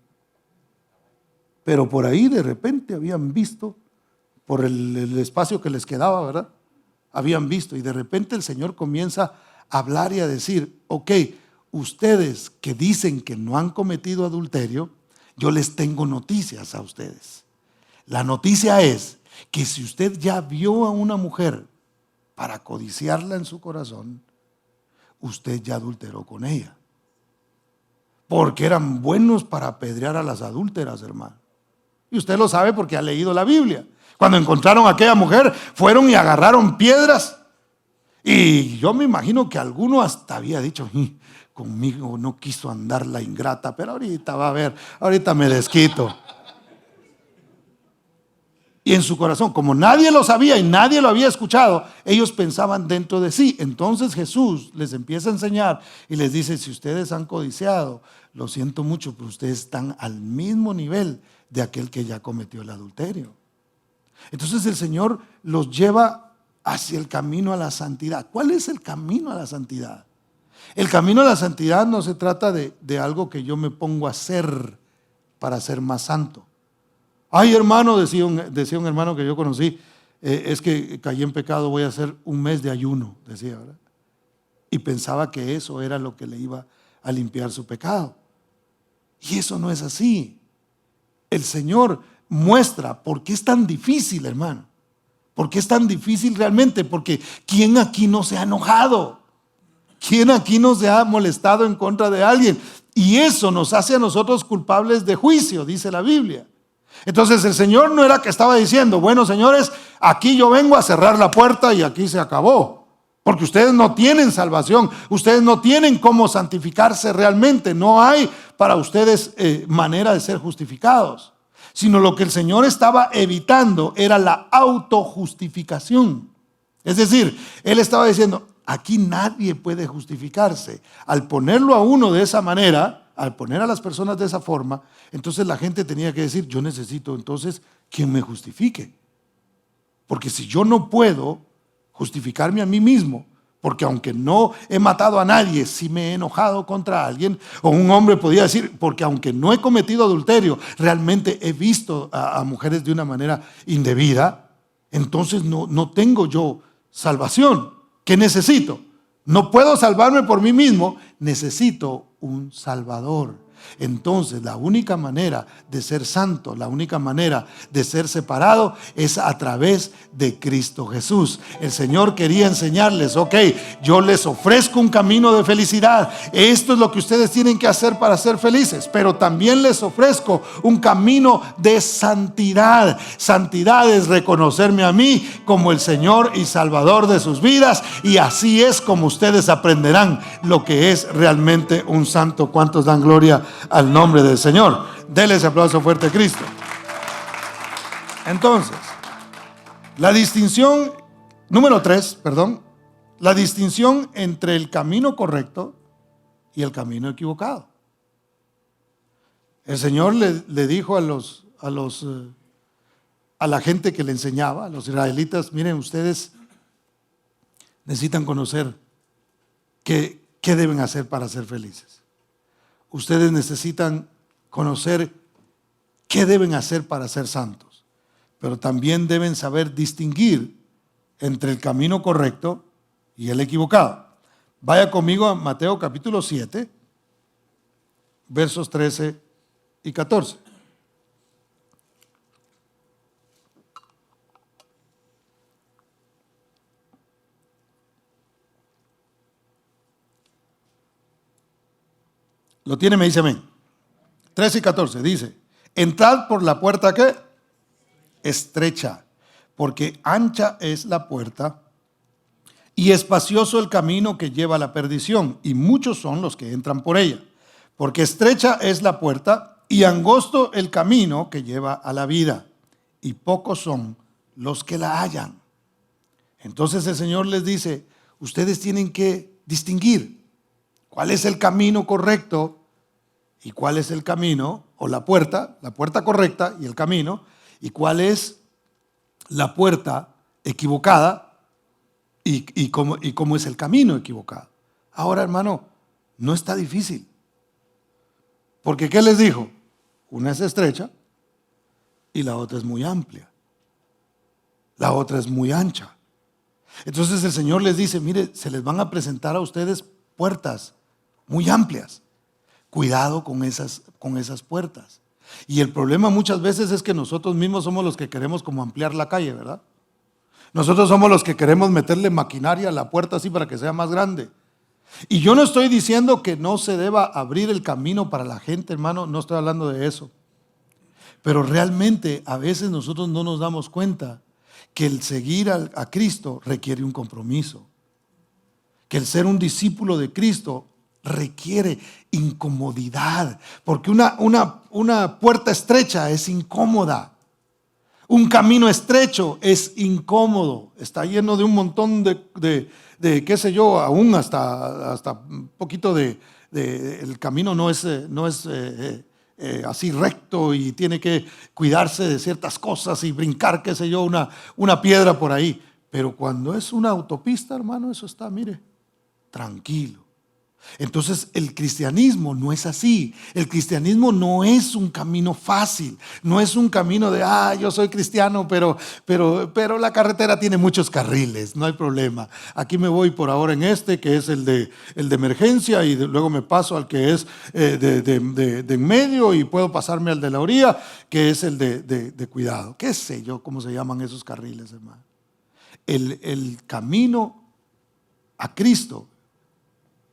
Pero por ahí de repente habían visto, por el espacio que les quedaba, ¿verdad? Habían visto y de repente el Señor comienza a hablar y a decir, ok, ustedes que dicen que no han cometido adulterio, yo les tengo noticias a ustedes. La noticia es que si usted ya vio a una mujer para codiciarla en su corazón, usted ya adulteró con ella. Porque eran buenos para apedrear a las adúlteras, hermano. Y usted lo sabe porque ha leído la Biblia. Cuando encontraron a aquella mujer, fueron y agarraron piedras. Y yo me imagino que alguno hasta había dicho, conmigo no quiso andar la ingrata, pero ahorita va a ver, ahorita me desquito. Y en su corazón, como nadie lo sabía y nadie lo había escuchado, ellos pensaban dentro de sí. Entonces Jesús les empieza a enseñar y les dice, si ustedes han codiciado, lo siento mucho, pero ustedes están al mismo nivel de aquel que ya cometió el adulterio. Entonces el Señor los lleva hacia el camino a la santidad. ¿Cuál es el camino a la santidad? El camino a la santidad no se trata de algo que yo me pongo a hacer para ser más santo. Ay, hermano, decía un hermano que yo conocí, es que caí en pecado, voy a hacer un mes de ayuno, decía, ¿verdad? Y pensaba que eso era lo que le iba a limpiar su pecado. Y eso no es así. El Señor muestra por qué es tan difícil, hermano. ¿Por qué es tan difícil realmente? Porque ¿quién aquí no se ha enojado? ¿Quién aquí no se ha molestado en contra de alguien? Y eso nos hace a nosotros culpables de juicio, dice la Biblia. Entonces el Señor no era que estaba diciendo, bueno, señores, aquí yo vengo a cerrar la puerta y aquí se acabó. Porque ustedes no tienen salvación, ustedes no tienen cómo santificarse realmente, no hay para ustedes manera de ser justificados. Sino lo que el Señor estaba evitando era la autojustificación. Es decir, Él estaba diciendo, aquí nadie puede justificarse. Al ponerlo a uno de esa manera, al poner a las personas de esa forma, entonces la gente tenía que decir, yo necesito entonces quien me justifique. Porque si yo no puedo justificarme a mí mismo, porque aunque no he matado a nadie, sí me he enojado contra alguien, o un hombre podría decir, porque aunque no he cometido adulterio, realmente he visto a mujeres de una manera indebida, entonces no tengo yo salvación. ¿Qué necesito? No puedo salvarme por mí mismo, necesito un Salvador. Entonces la única manera de ser santo, la única manera de ser separado es a través de Cristo Jesús. El Señor quería enseñarles, ok, yo les ofrezco un camino de felicidad, esto es lo que ustedes tienen que hacer para ser felices, pero también les ofrezco un camino de santidad. Santidad es reconocerme a mí como el Señor y Salvador de sus vidas, y así es como ustedes aprenderán lo que es realmente un santo. ¿Cuántos dan gloria al nombre del Señor? Dele ese aplauso fuerte a Cristo. Entonces, la distinción número 3, la distinción entre el camino correcto y el camino equivocado. El Señor le dijo a la gente que le enseñaba, a los israelitas, miren, ustedes necesitan conocer qué deben hacer para ser felices. Ustedes necesitan conocer qué deben hacer para ser santos, pero también deben saber distinguir entre el camino correcto y el equivocado. Vaya conmigo a Mateo capítulo 7, versos 13 y 14. Lo tiene, me dice amén. 13 y 14 dice: entrad por la puerta que estrecha, porque ancha es la puerta y espacioso el camino que lleva a la perdición, y muchos son los que entran por ella. Porque estrecha es la puerta y angosto el camino que lleva a la vida, y pocos son los que la hallan. Entonces el Señor les dice, ustedes tienen que distinguir cuál es el camino correcto y cuál es el camino, o la puerta correcta y el camino, y cuál es la puerta equivocada y cómo es el camino equivocado. Ahora, hermano, no está difícil. Porque ¿qué les dijo? Una es estrecha y la otra es muy amplia. La otra es muy ancha. Entonces el Señor les dice, mire, se les van a presentar a ustedes puertas muy amplias. Cuidado con esas puertas. Y el problema muchas veces es que nosotros mismos somos los que queremos como ampliar la calle, ¿verdad? Nosotros somos los que queremos meterle maquinaria a la puerta así para que sea más grande. Y yo no estoy diciendo que no se deba abrir el camino para la gente, hermano, no estoy hablando de eso. Pero realmente a veces nosotros no nos damos cuenta que el seguir a Cristo requiere un compromiso. Que el ser un discípulo de Cristo requiere incomodidad, porque una puerta estrecha es incómoda. Un camino estrecho es incómodo, está lleno de un montón de qué sé yo, aún hasta un poquito el camino no es así recto y tiene que cuidarse de ciertas cosas y brincar, qué sé yo, una piedra por ahí. Pero cuando es una autopista, hermano, eso está, mire, tranquilo. Entonces el cristianismo no es así. El cristianismo no es un camino fácil, no es un camino de yo soy cristiano, pero la carretera tiene muchos carriles, no hay problema. Aquí me voy por ahora en que es el de emergencia, y luego me paso al que es de en medio, y puedo pasarme al de la orilla, que es el de cuidado. ¿Qué sé yo cómo se llaman esos carriles, hermano? El camino a Cristo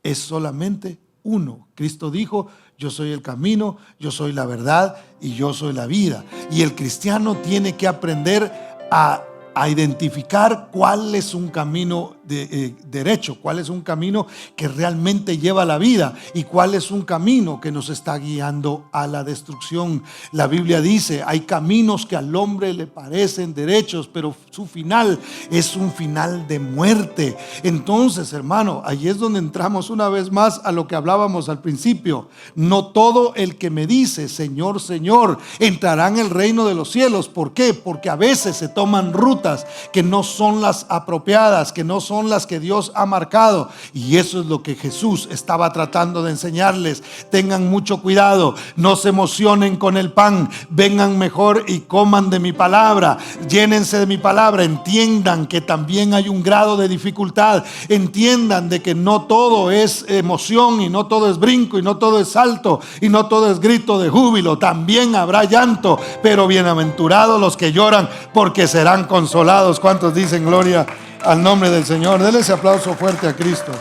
es solamente uno. Cristo dijo, yo soy el camino, yo soy la verdad y yo soy la vida. Y el cristiano tiene que aprender a identificar cuál es un camino derecho, cuál es un camino que realmente lleva a la vida y cuál es un camino que nos está guiando a la destrucción. La Biblia dice, hay caminos que al hombre le parecen derechos, pero su final es un final de muerte. Entonces, hermano, ahí es donde entramos una vez más a lo que hablábamos al principio. No todo el que me dice Señor, Señor entrará en el reino de los cielos. ¿Por qué? Porque a veces se toman rutas que no son las apropiadas, que no son las que Dios ha marcado, y eso es lo que Jesús estaba tratando de enseñarles. Tengan mucho cuidado, no se emocionen con el pan, vengan mejor y coman de mi palabra, llénense de mi palabra, entiendan que también hay un grado de dificultad, entiendan de que no todo es emoción y no todo es brinco y no todo es salto y no todo es grito de júbilo, también habrá llanto, pero bienaventurados los que lloran porque serán consolados. ¿Cuántos dicen gloria al nombre del Señor? Denle ese aplauso fuerte a Cristo,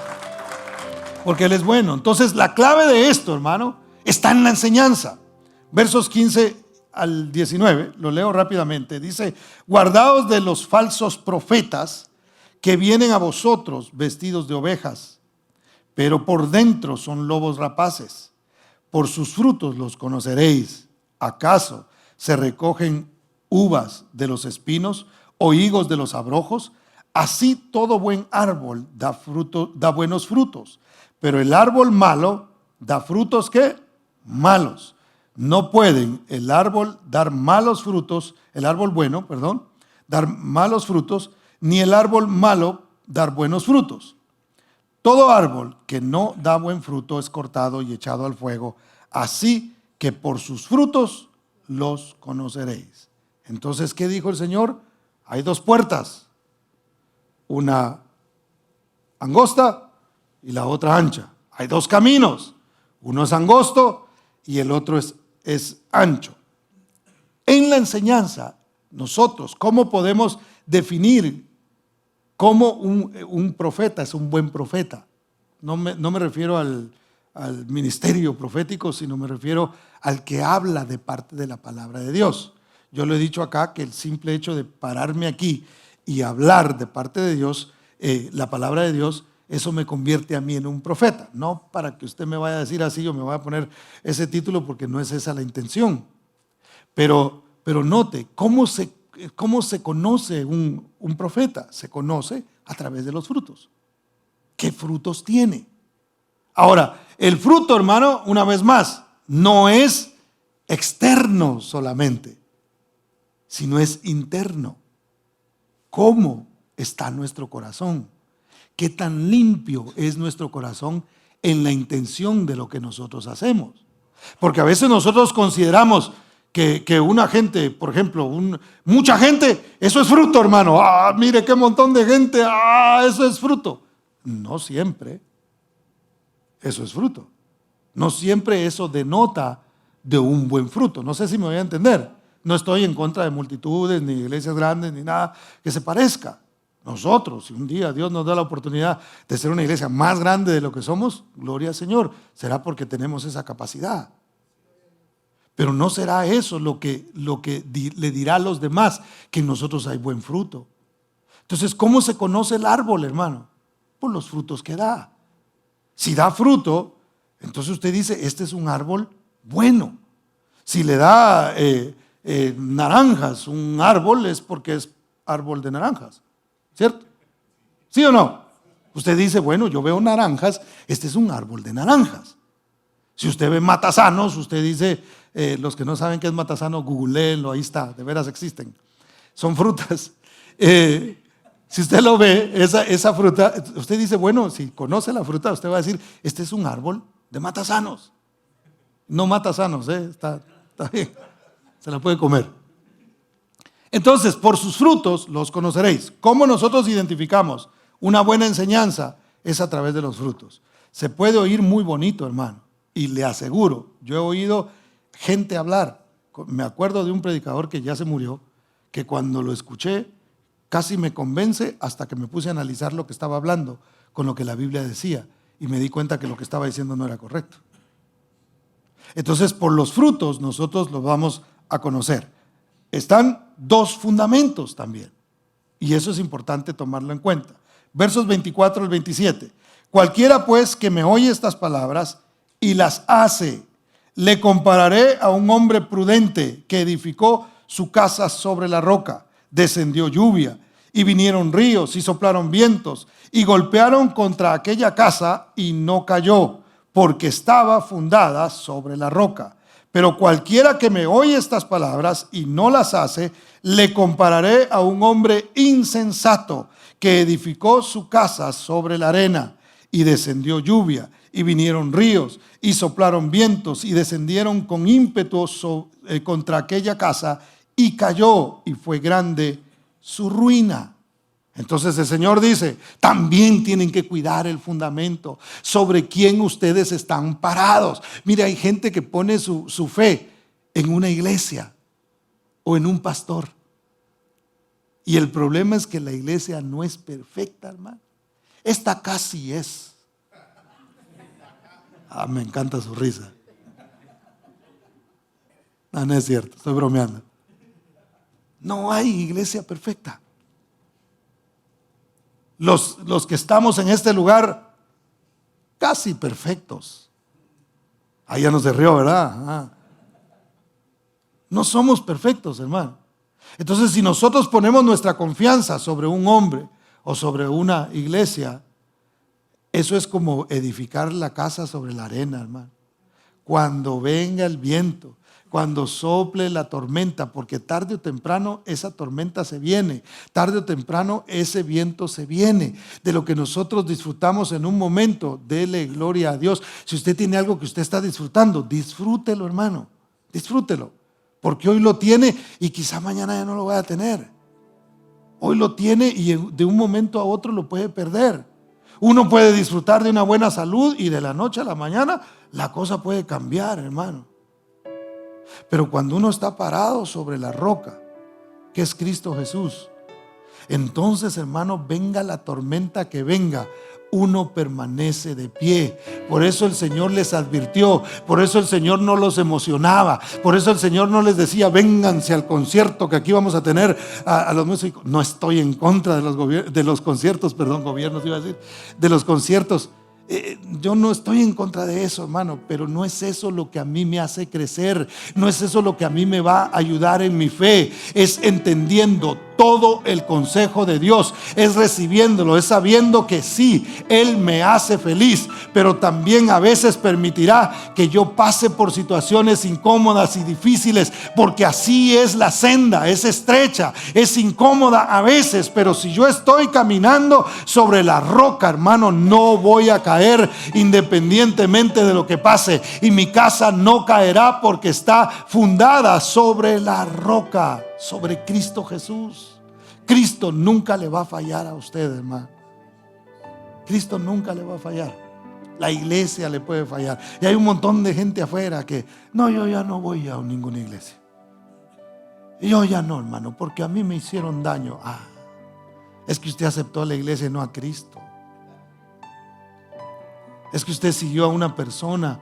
porque Él es bueno. Entonces la clave de esto, hermano, está en la enseñanza. Versos 15 al 19, lo leo rápidamente. Dice: guardaos de los falsos profetas que vienen a vosotros vestidos de ovejas, pero por dentro son lobos rapaces. Por sus frutos los conoceréis. ¿Acaso se recogen uvas de los espinos o higos de los abrojos? Así todo buen árbol da fruto, da buenos frutos, pero el árbol malo da frutos ¿qué? Malos. No pueden el árbol dar malos frutos, el árbol bueno, perdón, dar malos frutos, ni el árbol malo dar buenos frutos. Todo árbol que no da buen fruto es cortado y echado al fuego, así que por sus frutos los conoceréis. Entonces, ¿qué dijo el Señor? Hay dos puertas, una angosta y la otra ancha. Hay dos caminos, uno es angosto y el otro es ancho. En la enseñanza, nosotros, ¿cómo podemos definir cómo un profeta es un buen profeta? No me refiero al ministerio profético, sino me refiero al que habla de parte de la palabra de Dios. Yo lo he dicho acá, que el simple hecho de pararme aquí y hablar de parte de Dios, la palabra de Dios, eso me convierte a mí en un profeta. No para que usted me vaya a decir así o me vaya a poner ese título, porque no es esa la intención. Pero note, ¿cómo se conoce un profeta? Se conoce a través de los frutos. ¿Qué frutos tiene? Ahora, el fruto, hermano, una vez más, no es externo solamente, sino es interno. ¿Cómo está nuestro corazón? ¿Qué tan limpio es nuestro corazón en la intención de lo que nosotros hacemos? Porque a veces nosotros consideramos que una gente, por ejemplo, mucha gente, eso es fruto, hermano. Mire qué montón de gente, eso es fruto. No siempre eso es fruto. No siempre eso denota de un buen fruto. No sé si me voy a entender. No estoy en contra de multitudes, ni iglesias grandes, ni nada que se parezca. Nosotros, si un día Dios nos da la oportunidad de ser una iglesia más grande de lo que somos, gloria al Señor, será porque tenemos esa capacidad. Pero no será eso lo que le dirá a los demás que en nosotros hay buen fruto. Entonces, ¿cómo se conoce el árbol, hermano? Por los frutos que da. Si da fruto, entonces usted dice, este es un árbol bueno. Si le da naranjas un árbol, es porque es árbol de naranjas, ¿cierto? ¿Sí o no? Usted dice, bueno, yo veo naranjas, este es un árbol de naranjas. Si usted ve matasanos, usted dice, los que no saben qué es matasano, googleenlo, ahí está, de veras existen. Son frutas. Si usted lo ve, esa fruta, usted dice, bueno, si conoce la fruta, usted va a decir, este es un árbol de matasanos. No matasanos, está bien, se la puede comer. Entonces, por sus frutos los conoceréis. ¿Cómo nosotros identificamos una buena enseñanza? Es a través de los frutos. Se puede oír muy bonito, hermano, y le aseguro, yo he oído gente hablar. Me acuerdo de un predicador que ya se murió, que cuando lo escuché, casi me convence hasta que me puse a analizar lo que estaba hablando con lo que la Biblia decía y me di cuenta que lo que estaba diciendo no era correcto. Entonces, por los frutos nosotros los vamos a conocer. Están dos fundamentos también y eso es importante tomarlo en cuenta. Versos 24 al 27. Cualquiera pues que me oye estas palabras y las hace, le compararé a un hombre prudente que edificó su casa sobre la roca. Descendió lluvia y vinieron ríos y soplaron vientos y golpearon contra aquella casa y no cayó, porque estaba fundada sobre la roca. Pero cualquiera que me oye estas palabras y no las hace, le compararé a un hombre insensato que edificó su casa sobre la arena. Y descendió lluvia, y vinieron ríos, y soplaron vientos, y descendieron con ímpetu contra aquella casa, y cayó, y fue grande su ruina. Entonces el Señor dice, también tienen que cuidar el fundamento sobre quién ustedes están parados. Mire, hay gente que pone su fe en una iglesia o en un pastor. Y el problema es que la iglesia no es perfecta, hermano. Esta casi es. Me encanta su risa. No es cierto, estoy bromeando. No hay iglesia perfecta. Los que estamos en este lugar, casi perfectos. Ya no se rió, ¿verdad? No somos perfectos, hermano. Entonces, si nosotros ponemos nuestra confianza sobre un hombre o sobre una iglesia, eso es como edificar la casa sobre la arena, hermano. Cuando venga el viento, cuando sople la tormenta, porque tarde o temprano esa tormenta se viene, tarde o temprano ese viento se viene. De lo que nosotros disfrutamos en un momento, dele gloria a Dios. Si usted tiene algo que usted está disfrutando, disfrútelo, hermano, disfrútelo, porque hoy lo tiene y quizá mañana ya no lo vaya a tener. Hoy lo tiene y de un momento a otro lo puede perder. Uno puede disfrutar de una buena salud y de la noche a la mañana la cosa puede cambiar, hermano. Pero cuando uno está parado sobre la roca, que es Cristo Jesús, entonces, hermano, venga la tormenta que venga, uno permanece de pie. Por eso el Señor les advirtió, por eso el Señor no los emocionaba, por eso el Señor no les decía, vénganse al concierto que aquí vamos a tener a los músicos. No estoy en contra de los conciertos, gobiernos iba a decir, de los conciertos. Yo no estoy en contra de eso, hermano, pero no es eso lo que a mí me hace crecer, no es eso lo que a mí me va a ayudar en mi fe. Es entendiendo todo el consejo de Dios, es recibiéndolo, es sabiendo que sí, Él me hace feliz, pero también a veces permitirá que yo pase por situaciones incómodas y difíciles, porque así es la senda, es estrecha, es incómoda a veces, pero si yo estoy caminando sobre la roca, hermano, no voy a caer independientemente de lo que pase, y mi casa no caerá porque está fundada sobre la roca, sobre Cristo Jesús. Cristo nunca le va a fallar a usted, hermano. Cristo nunca le va a fallar. La iglesia le puede fallar. Y hay un montón de gente afuera que, no, yo ya no voy a ninguna iglesia. Yo ya no, hermano, porque a mí me hicieron daño. Es que usted aceptó a la iglesia y no a Cristo. Es que usted siguió a una persona,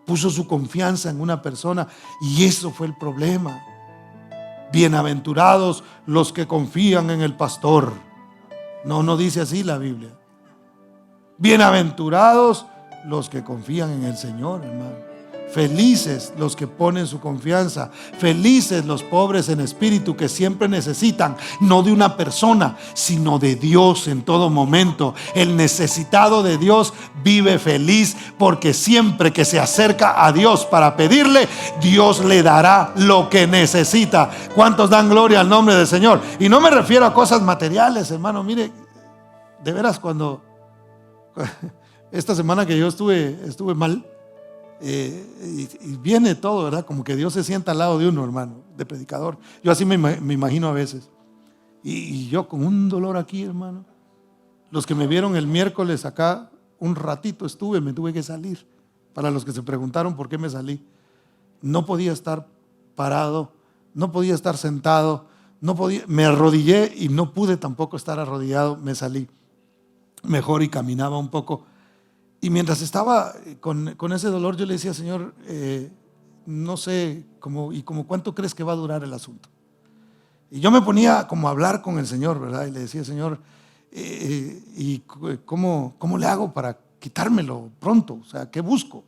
puso su confianza en una persona, y eso fue el problema. Bienaventurados los que confían en el pastor. No dice así la Biblia. Bienaventurados los que confían en el Señor, hermano. Felices los que ponen su confianza. Felices los pobres en espíritu, que siempre necesitan no de una persona, sino de Dios en todo momento. El necesitado de Dios vive feliz, porque siempre que se acerca a Dios para pedirle, Dios le dará lo que necesita. ¿Cuántos dan gloria al nombre del Señor? Y no me refiero a cosas materiales, hermano. Mire, de veras, cuando esta semana que yo estuve mal, y viene todo, ¿verdad? Como que Dios se sienta al lado de uno, hermano, de predicador. Yo así me imagino a veces. Y yo con un dolor aquí, hermano. Los que me vieron el miércoles acá, un ratito me tuve que salir. Para los que se preguntaron por qué me salí, no podía estar parado, no podía estar sentado, me arrodillé y no pude tampoco estar arrodillado. Me salí mejor y caminaba un poco. Y mientras estaba con ese dolor, yo le decía, Señor, no sé como cuánto crees que va a durar el asunto. Y yo me ponía como a hablar con el Señor, ¿verdad? Y le decía, Señor, ¿Y cómo le hago para quitármelo pronto? O sea, ¿qué busco?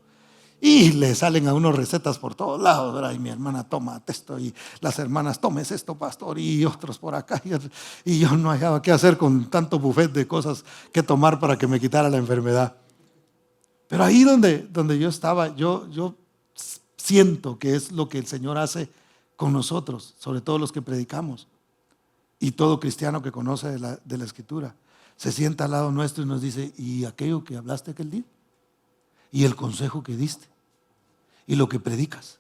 Y le salen a uno recetas por todos lados, ¿verdad? Y mi hermana toma esto, y las hermanas tomes esto, pastor, y otros por acá. Y yo no hallaba qué hacer con tanto buffet de cosas que tomar para que me quitara la enfermedad. Pero ahí donde yo estaba, yo siento que es lo que el Señor hace con nosotros, sobre todo los que predicamos. Y todo cristiano que conoce de la Escritura se sienta al lado nuestro y nos dice: ¿y aquello que hablaste aquel día? ¿Y el consejo que diste? ¿Y lo que predicas?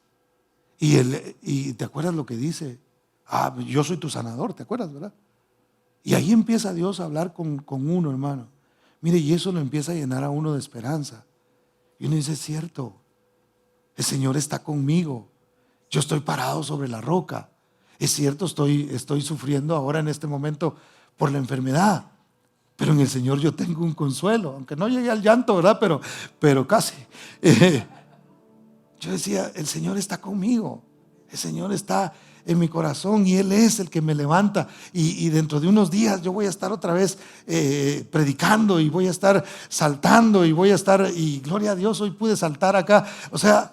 ¿Y te acuerdas lo que dice? Yo soy tu sanador, ¿te acuerdas, verdad? Y ahí empieza Dios a hablar con uno, hermano. Mire, y eso lo empieza a llenar a uno de esperanza. Y uno dice: es cierto, el Señor está conmigo. Yo estoy parado sobre la roca. Es cierto, estoy sufriendo ahora en este momento por la enfermedad, pero en el Señor yo tengo un consuelo, aunque no llegué al llanto, ¿verdad? Pero casi. Yo decía: el Señor está conmigo, el Señor está en mi corazón y Él es el que me levanta. Y dentro de unos días yo voy a estar otra vez predicando, y voy a estar saltando, y gloria a Dios, hoy pude saltar acá. O sea,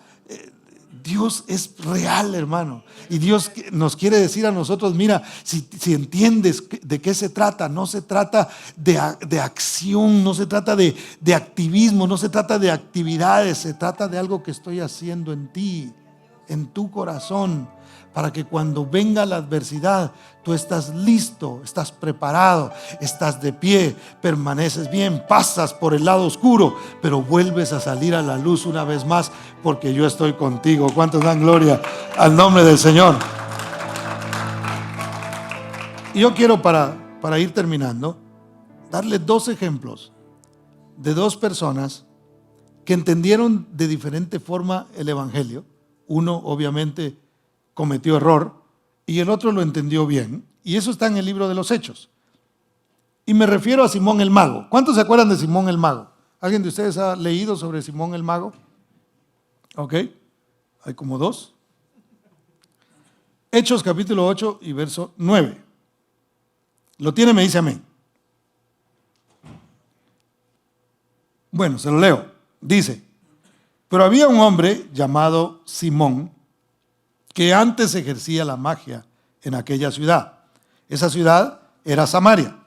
Dios es real, hermano, y Dios nos quiere decir a nosotros: mira, si entiendes de qué se trata, no se trata de acción, no se trata de activismo, no se trata de actividades, se trata de algo que estoy haciendo en ti, en tu corazón, para que cuando venga la adversidad tú estás listo, estás preparado, estás de pie, permaneces bien, pasas por el lado oscuro, pero vuelves a salir a la luz una vez más, porque yo estoy contigo. ¿Cuántos dan gloria al nombre del Señor? Y yo quiero, para ir terminando, darle dos ejemplos de dos personas que entendieron de diferente forma el Evangelio. Uno obviamente cometió error y el otro lo entendió bien, y eso está en el libro de los Hechos. Y me refiero a Simón el Mago. ¿Cuántos se acuerdan de Simón el Mago? ¿Alguien de ustedes ha leído sobre Simón el Mago? Ok, hay como dos. Hechos capítulo 8 y verso 9. ¿Lo tiene? Me dice amén. Bueno, se lo leo. Dice: pero había un hombre llamado Simón, que antes ejercía la magia en aquella ciudad. Esa ciudad era Samaria.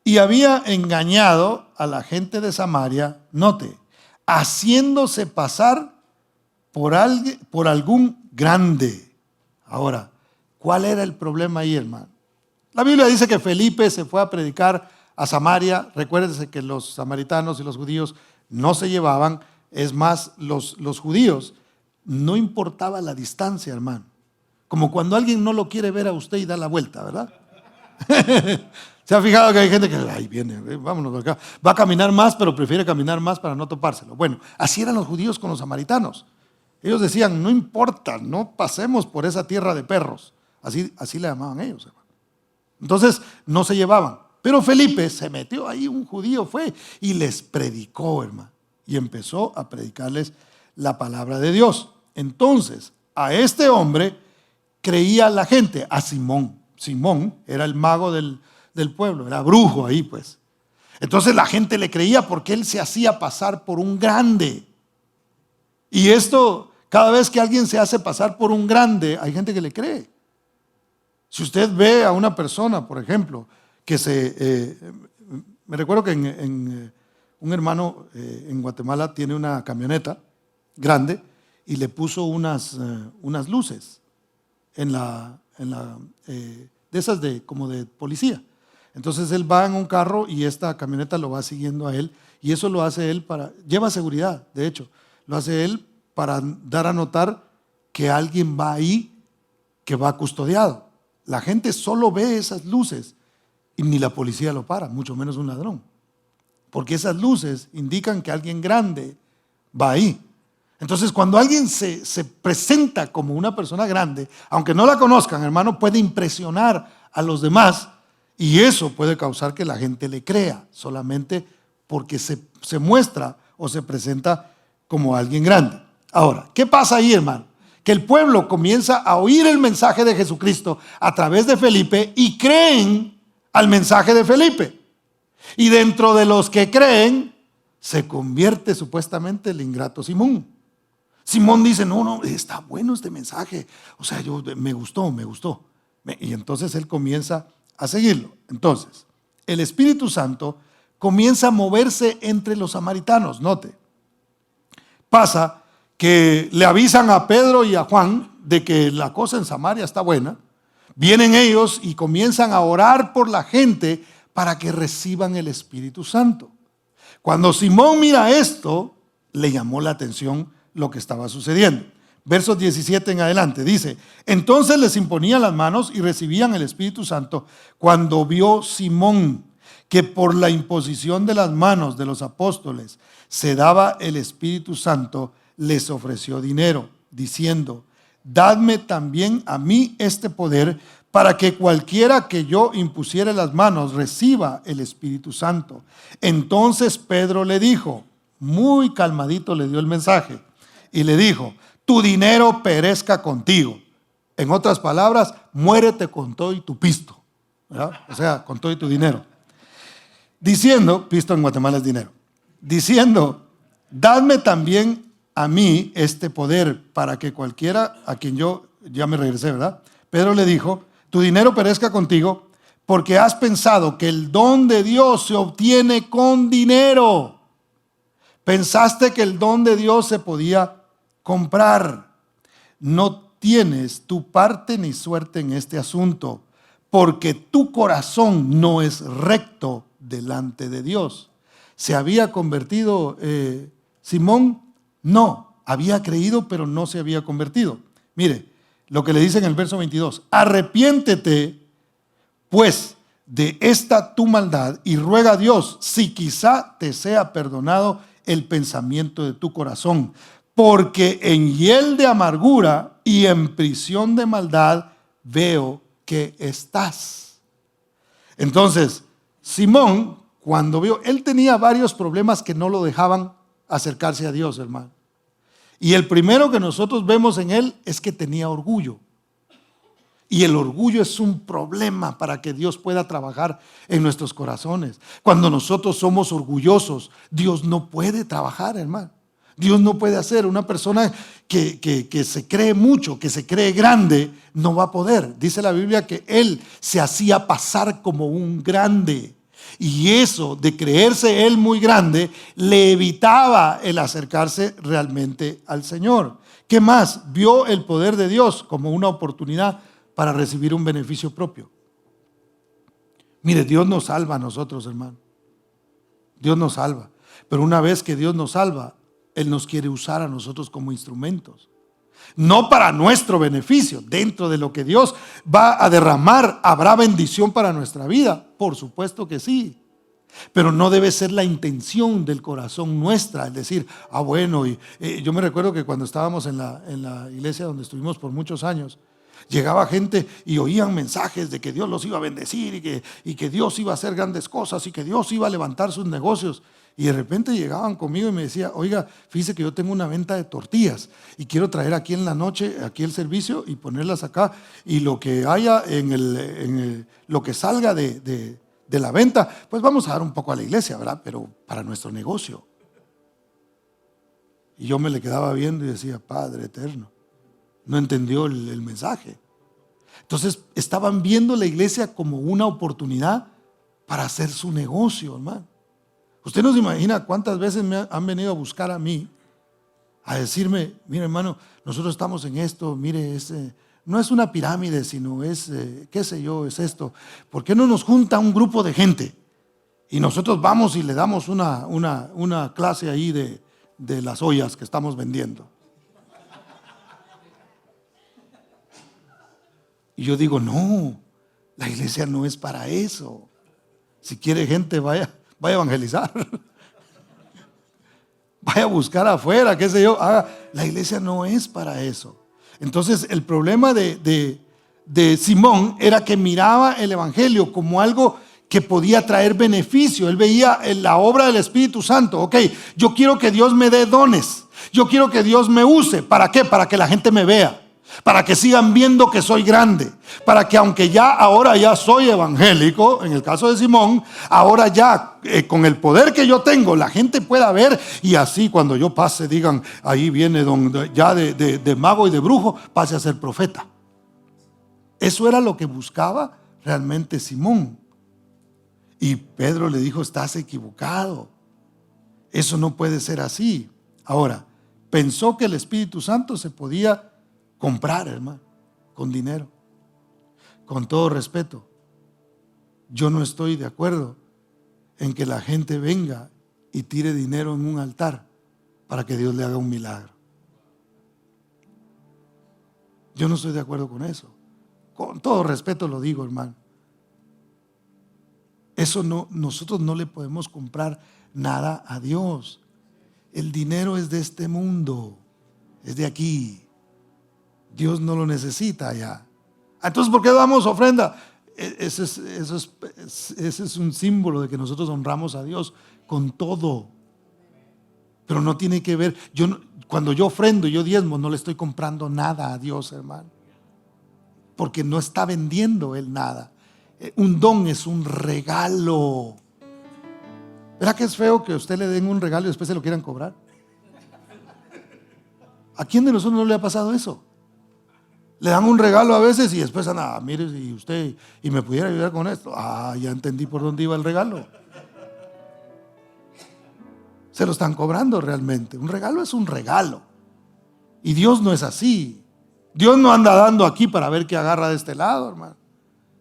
Y había engañado a la gente de Samaria, note, haciéndose pasar por algún grande. Ahora, ¿cuál era el problema ahí, hermano? La Biblia dice que Felipe se fue a predicar a Samaria. Recuérdense que los samaritanos y los judíos no se llevaban. Es más, los judíos, no importaba la distancia, hermano. Como cuando alguien no lo quiere ver a usted y da la vuelta, ¿verdad? ¿Se ha fijado que hay gente que ahí viene, vámonos acá? Va a caminar más, pero prefiere caminar más para no topárselo. Bueno, así eran los judíos con los samaritanos. Ellos decían: no importa, no pasemos por esa tierra de perros. Así le llamaban ellos, hermano. Entonces no se llevaban. Pero Felipe se metió ahí, un judío fue y les predicó, hermano. Y empezó a predicarles la palabra de Dios. Entonces, a este hombre creía la gente, a Simón. Simón era el mago del pueblo, era brujo ahí, pues. Entonces la gente le creía porque él se hacía pasar por un grande. Y esto, cada vez que alguien se hace pasar por un grande, hay gente que le cree. Si usted ve a una persona, por ejemplo, que me recuerdo que un hermano en Guatemala tiene una camioneta grande y le puso unas luces de esas como de policía. Entonces él va en un carro y esta camioneta lo va siguiendo a él, y eso lo hace él lleva seguridad, de hecho, lo hace él para dar a notar que alguien va ahí que va custodiado. La gente solo ve esas luces y ni la policía lo para, mucho menos un ladrón, porque esas luces indican que alguien grande va ahí. Entonces, cuando alguien se presenta como una persona grande, aunque no la conozcan, hermano, puede impresionar a los demás, y eso puede causar que la gente le crea solamente porque se muestra o se presenta como alguien grande. Ahora, ¿qué pasa ahí, hermano? Que el pueblo comienza a oír el mensaje de Jesucristo a través de Felipe y creen al mensaje de Felipe. Y dentro de los que creen, se convierte supuestamente el ingrato Simón. Simón dice, no, está bueno este mensaje. O sea, me gustó. Y entonces él comienza a seguirlo. Entonces, el Espíritu Santo comienza a moverse entre los samaritanos. Note, pasa que le avisan a Pedro y a Juan de que la cosa en Samaria está buena. Vienen ellos y comienzan a orar por la gente para que reciban el Espíritu Santo. Cuando Simón mira esto, le llamó la atención lo que estaba sucediendo. Versos 17 en adelante dice, entonces les imponían las manos y recibían el Espíritu Santo cuando vio Simón que por la imposición de las manos de los apóstoles se daba el Espíritu Santo, les ofreció dinero, diciendo, dadme también a mí este poder para que cualquiera que yo impusiere las manos reciba el Espíritu Santo. Entonces Pedro le dijo, muy calmadito le dio el mensaje, y le dijo, tu dinero perezca contigo. En otras palabras, muérete con todo y tu pisto, ¿verdad? O sea, con todo y tu dinero. Diciendo, pisto en Guatemala es dinero, diciendo, dadme también a mí este poder para que cualquiera a quien yo, ya me regresé, ¿verdad? Pedro le dijo, tu dinero perezca contigo porque has pensado que el don de Dios se obtiene con dinero. Pensaste que el don de Dios se podía comprar. No tienes tu parte ni suerte en este asunto, porque tu corazón no es recto delante de Dios. ¿Se había convertido Simón? No, había creído, pero no se había convertido. Mire, lo que le dice en el verso 22, arrepiéntete pues de esta tu maldad y ruega a Dios si quizá te sea perdonado el pensamiento de tu corazón, porque en hiel de amargura y en prisión de maldad veo que estás. Entonces, Simón, cuando vio, él tenía varios problemas que no lo dejaban acercarse a Dios, hermano. Y el primero que nosotros vemos en él es que tenía orgullo. Y el orgullo es un problema para que Dios pueda trabajar en nuestros corazones. Cuando nosotros somos orgullosos, Dios no puede trabajar, hermano. Dios no puede hacer. Una persona que se cree mucho, que se cree grande, no va a poder. Dice la Biblia que él se hacía pasar como un grande. Y eso de creerse él muy grande le evitaba el acercarse realmente al Señor. ¿Qué más? Vio el poder de Dios como una oportunidad para recibir un beneficio propio. Mire, Dios nos salva a nosotros, hermano. Dios nos salva. Pero una vez que Dios nos salva, Él nos quiere usar a nosotros como instrumentos. No para nuestro beneficio. Dentro de lo que Dios va a derramar, ¿habrá bendición para nuestra vida? Por supuesto que sí. Pero no debe ser la intención del corazón nuestra, es decir, bueno, yo me recuerdo que cuando estábamos en la iglesia donde estuvimos por muchos años, llegaba gente y oían mensajes de que Dios los iba a bendecir y que Dios iba a hacer grandes cosas y que Dios iba a levantar sus negocios. Y de repente llegaban conmigo y me decía, oiga, fíjese que yo tengo una venta de tortillas y quiero traer aquí en la noche, aquí el servicio y ponerlas acá. Y lo que haya lo que salga de la venta, pues vamos a dar un poco a la iglesia, ¿verdad? Pero para nuestro negocio. Y yo me le quedaba viendo y decía, Padre eterno, no entendió el mensaje. Entonces estaban viendo la iglesia como una oportunidad para hacer su negocio, hermano. Usted no se imagina cuántas veces me han venido a buscar a mí, a decirme, mire hermano, nosotros estamos en esto, mire, no es una pirámide, sino es, qué sé yo, es esto. ¿Por qué no nos junta un grupo de gente? Y nosotros vamos y le damos una clase ahí de las ollas que estamos vendiendo. Y yo digo, no, la iglesia no es para eso. Si quiere gente, vaya a evangelizar. Vaya a buscar afuera, qué sé yo. La iglesia no es para eso. Entonces, el problema de Simón era que miraba el evangelio como algo que podía traer beneficio. Él veía la obra del Espíritu Santo. Ok, yo quiero que Dios me dé dones. Yo quiero que Dios me use. ¿Para qué? Para que la gente me vea. para que sigan viendo que soy grande, para que aunque ahora ya soy evangélico, en el caso de Simón, ahora ya con el poder que yo tengo, la gente pueda ver y así cuando yo pase digan, ahí viene ya de mago y de brujo, pase a ser profeta. Eso era lo que buscaba realmente Simón. Y Pedro le dijo, estás equivocado, eso no puede ser así. Ahora, pensó que el Espíritu Santo se podía comprar, hermano, con dinero. Con todo respeto, yo no estoy de acuerdo en que la gente venga y tire dinero en un altar para que Dios le haga un milagro. Yo no estoy de acuerdo con eso. Con todo respeto lo digo, hermano. Eso no, nosotros no le podemos comprar nada a Dios. El dinero es de este mundo, es de aquí. Dios no lo necesita allá. Entonces, ¿por qué damos ofrenda? Ese es un símbolo de que nosotros honramos a Dios con todo. Pero no tiene que ver, cuando yo ofrendo, yo diezmo, no le estoy comprando nada a Dios, hermano. Porque no está vendiendo Él nada. Un don es un regalo. ¿Verdad que es feo que a usted le den un regalo y después se lo quieran cobrar? ¿A quién de nosotros no le ha pasado eso? Le dan un regalo a veces y después mire, y usted, y me pudiera ayudar con esto. Ya entendí por dónde iba el regalo. Se lo están cobrando realmente. Un regalo es un regalo. Y Dios no es así. Dios no anda dando aquí para ver qué agarra de este lado, hermano.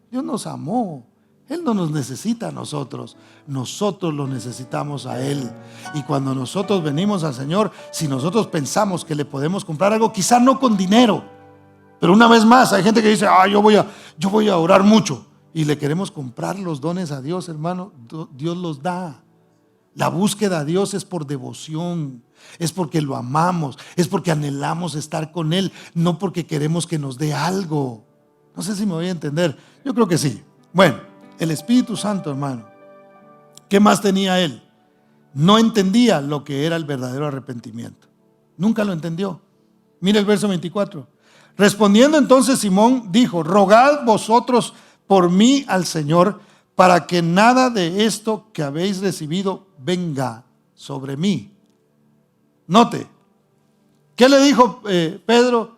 Dios nos amó. Él no nos necesita a nosotros. Nosotros lo necesitamos a Él. Y cuando nosotros venimos al Señor, si nosotros pensamos que le podemos comprar algo, quizá no con dinero, pero una vez más hay gente que dice, yo voy a orar mucho, y le queremos comprar los dones a Dios, hermano. Dios los da. La búsqueda a Dios es por devoción, es porque lo amamos, es porque anhelamos estar con Él, no porque queremos que nos dé algo. No sé si me voy a entender. Yo creo que sí. Bueno, el Espíritu Santo, hermano, ¿qué más tenía Él? No entendía lo que era el verdadero arrepentimiento. Nunca lo entendió. Mira el verso 24. Respondiendo entonces Simón dijo, rogad vosotros por mí al Señor, para que nada de esto que habéis recibido venga sobre mí. Note, ¿qué le dijo Pedro?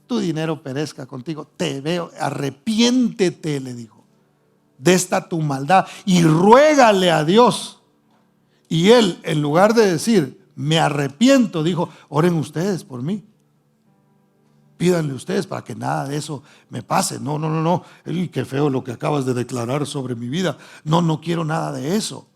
Tu dinero perezca contigo, te veo, arrepiéntete, le dijo, de esta tu maldad y ruégale a Dios. Y él, en lugar de decir, me arrepiento, dijo, oren ustedes por mí. Pídanle ustedes para que nada de eso me pase. No. Qué feo lo que acabas de declarar sobre mi vida. No quiero nada de eso.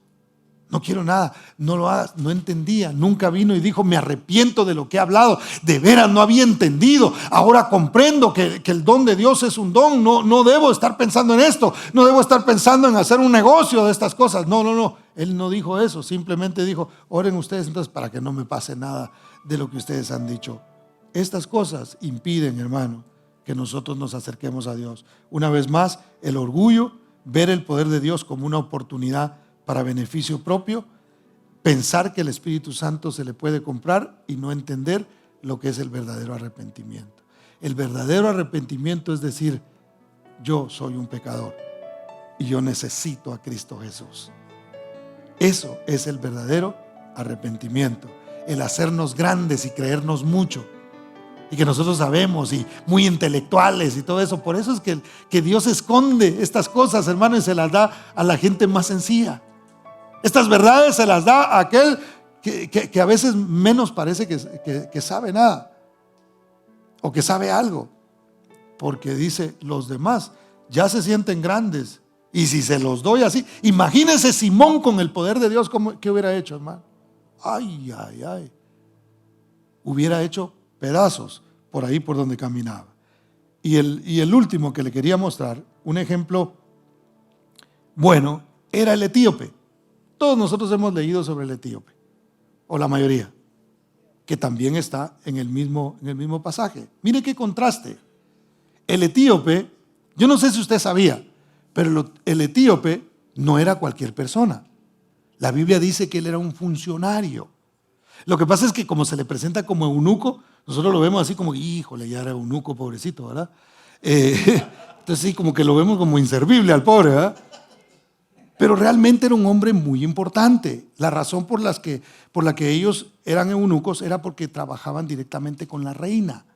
No quiero nada. No lo hagas. No entendía. Nunca vino y dijo, me arrepiento de lo que he hablado. De veras no había entendido. Ahora comprendo que el don de Dios es un don. No debo estar pensando en esto. No debo estar pensando en hacer un negocio de estas cosas. No. Él no dijo eso. Simplemente dijo, oren ustedes entonces para que no me pase nada de lo que ustedes han dicho. Estas cosas impiden, hermano, que nosotros nos acerquemos a Dios. Una vez más, el orgullo, ver el poder de Dios como una oportunidad para beneficio propio, pensar que el Espíritu Santo se le puede comprar y no entender lo que es el verdadero arrepentimiento. El verdadero arrepentimiento es decir, yo soy un pecador y yo necesito a Cristo Jesús. Eso es el verdadero arrepentimiento. El hacernos grandes y creernos mucho. Y que nosotros sabemos y muy intelectuales y todo eso. Por eso es que Dios esconde estas cosas, hermano, y se las da a la gente más sencilla. Estas verdades se las da a aquel que a veces menos parece que sabe nada o que sabe algo. Porque dice, los demás ya se sienten grandes y si se los doy así, imagínense Simón con el poder de Dios, ¿qué hubiera hecho, hermano? Ay. Hubiera hecho pedazos por ahí por donde caminaba. Y el último que le quería mostrar, un ejemplo bueno, era el etíope. Todos nosotros hemos leído sobre el etíope, o la mayoría, que también está en el mismo pasaje. Mire qué contraste. El etíope, yo no sé si usted sabía, pero el etíope no era cualquier persona. La Biblia dice que él era un funcionario. Lo que pasa es que como se le presenta como eunuco, nosotros lo vemos así como, híjole, ya era eunuco, pobrecito, ¿verdad? Entonces sí, como que lo vemos como inservible al pobre, ¿verdad? Pero realmente era un hombre muy importante. La razón por la que ellos eran eunucos era porque trabajaban directamente con la reina.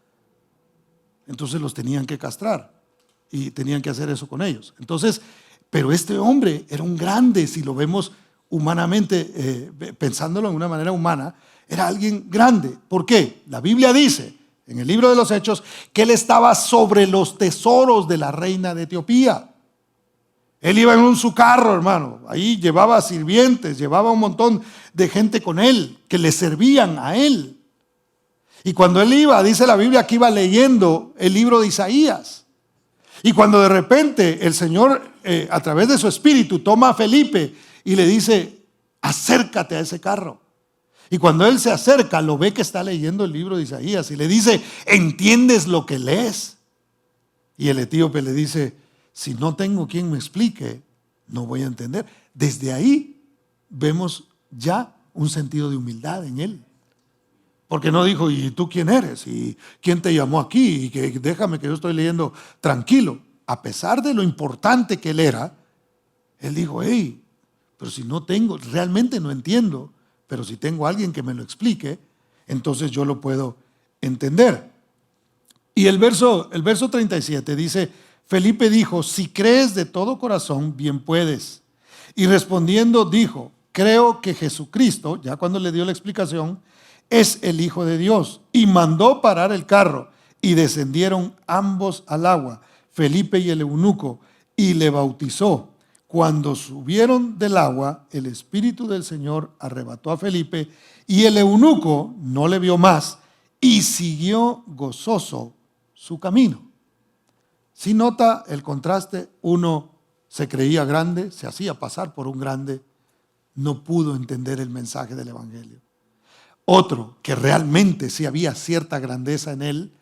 Entonces los tenían que castrar y tenían que hacer eso con ellos. Entonces, pero este hombre era un grande, si lo vemos humanamente, pensándolo de una manera humana, era alguien grande. ¿Por qué? La Biblia dice en el libro de los Hechos que él estaba sobre los tesoros de la reina de Etiopía. Él iba en su carro, hermano. Ahí llevaba sirvientes, llevaba un montón de gente con él que le servían a él. Y cuando él iba, dice la Biblia que iba leyendo el libro de Isaías. Y cuando de repente el Señor, a través de su espíritu, toma a Felipe y le dice, acércate a ese carro. Y cuando él se acerca, lo ve que está leyendo el libro de Isaías y le dice, ¿entiendes lo que lees? Y el etíope le dice, si no tengo quien me explique, no voy a entender. Desde ahí vemos ya un sentido de humildad en él. Porque no dijo, ¿y tú quién eres? ¿Y quién te llamó aquí? Y que déjame que yo estoy leyendo tranquilo. A pesar de lo importante que él era, él dijo, hey, pero si no tengo, realmente no entiendo, pero si tengo a alguien que me lo explique, entonces yo lo puedo entender. Y el verso 37 dice, Felipe dijo, si crees de todo corazón, bien puedes. Y respondiendo dijo, creo que Jesucristo, ya cuando le dio la explicación, es el Hijo de Dios. Y mandó parar el carro y descendieron ambos al agua, Felipe y el eunuco, y le bautizó. Cuando subieron del agua, el Espíritu del Señor arrebató a Felipe y el eunuco no le vio más y siguió gozoso su camino. Si nota el contraste, uno se creía grande, se hacía pasar por un grande, no pudo entender el mensaje del Evangelio. Otro, que realmente sí había cierta grandeza en él,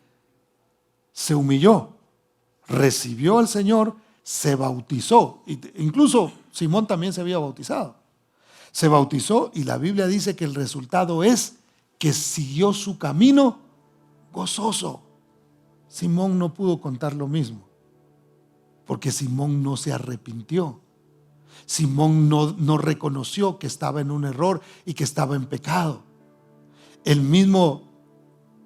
se humilló, recibió al Señor, se bautizó. Incluso Simón también se había bautizado. Se bautizó y la Biblia dice que el resultado es que siguió su camino gozoso. Simón no pudo contar lo mismo, porque Simón no se arrepintió. Simón no reconoció que estaba en un error y que estaba en pecado. El mismo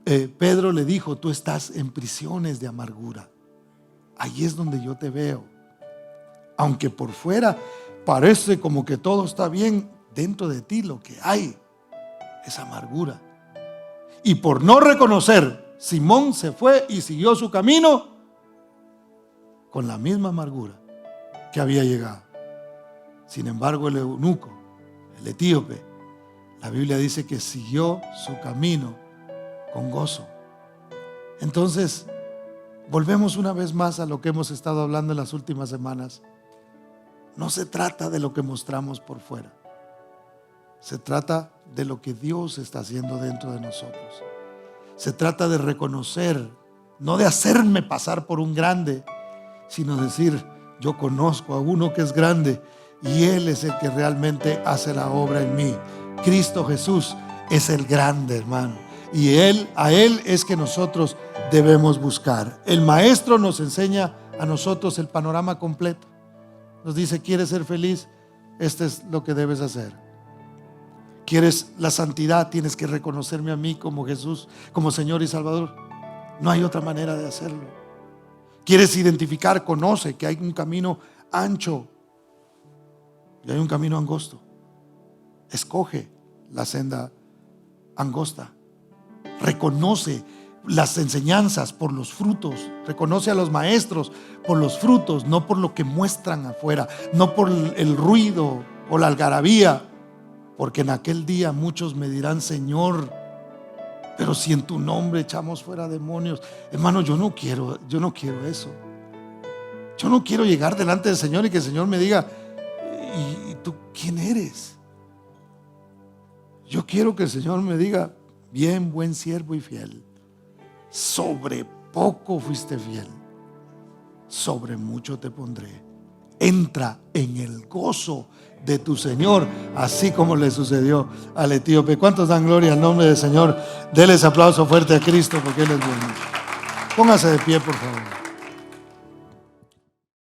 Pedro le dijo, tú estás en prisiones de amargura. Ahí es donde yo te veo. Aunque por fuera parece como que todo está bien, dentro de ti lo que hay es amargura. Y por no reconocer, Simón se fue y siguió su camino con la misma amargura que había llegado. Sin embargo, el eunuco, el etíope, la Biblia dice que siguió su camino con gozo. Entonces, volvemos una vez más a lo que hemos estado hablando en las últimas semanas. No se trata de lo que mostramos por fuera. Se trata de lo que Dios está haciendo dentro de nosotros. Se trata de reconocer, no de hacerme pasar por un grande, sino decir, yo conozco a uno que es grande y Él es el que realmente hace la obra en mí. Cristo Jesús es el grande, hermano. Y a Él es que nosotros debemos buscar. El Maestro nos enseña a nosotros el panorama completo. Nos dice, ¿quieres ser feliz? Este es lo que debes hacer. ¿Quieres la santidad? Tienes que reconocerme a mí como Jesús, como Señor y Salvador. No hay otra manera de hacerlo. ¿Quieres identificar? Conoce que hay un camino ancho y hay un camino angosto. Escoge la senda angosta. Reconoce las enseñanzas por los frutos. Reconoce a los maestros por los frutos, no por lo que muestran afuera, no por el ruido o la algarabía. Porque en aquel día muchos me dirán, Señor, pero si en tu nombre echamos fuera demonios. Hermano, yo no quiero eso. Yo no quiero llegar delante del Señor y que el Señor me diga, ¿y tú quién eres? Yo quiero que el Señor me diga, bien, buen siervo y fiel. Sobre poco fuiste fiel, sobre mucho te pondré. entra en el gozo de tu Señor, así como le sucedió al etíope. ¿Cuántos dan gloria al nombre del Señor? Denles aplauso fuerte a Cristo porque Él es bueno. Póngase de pie, por favor.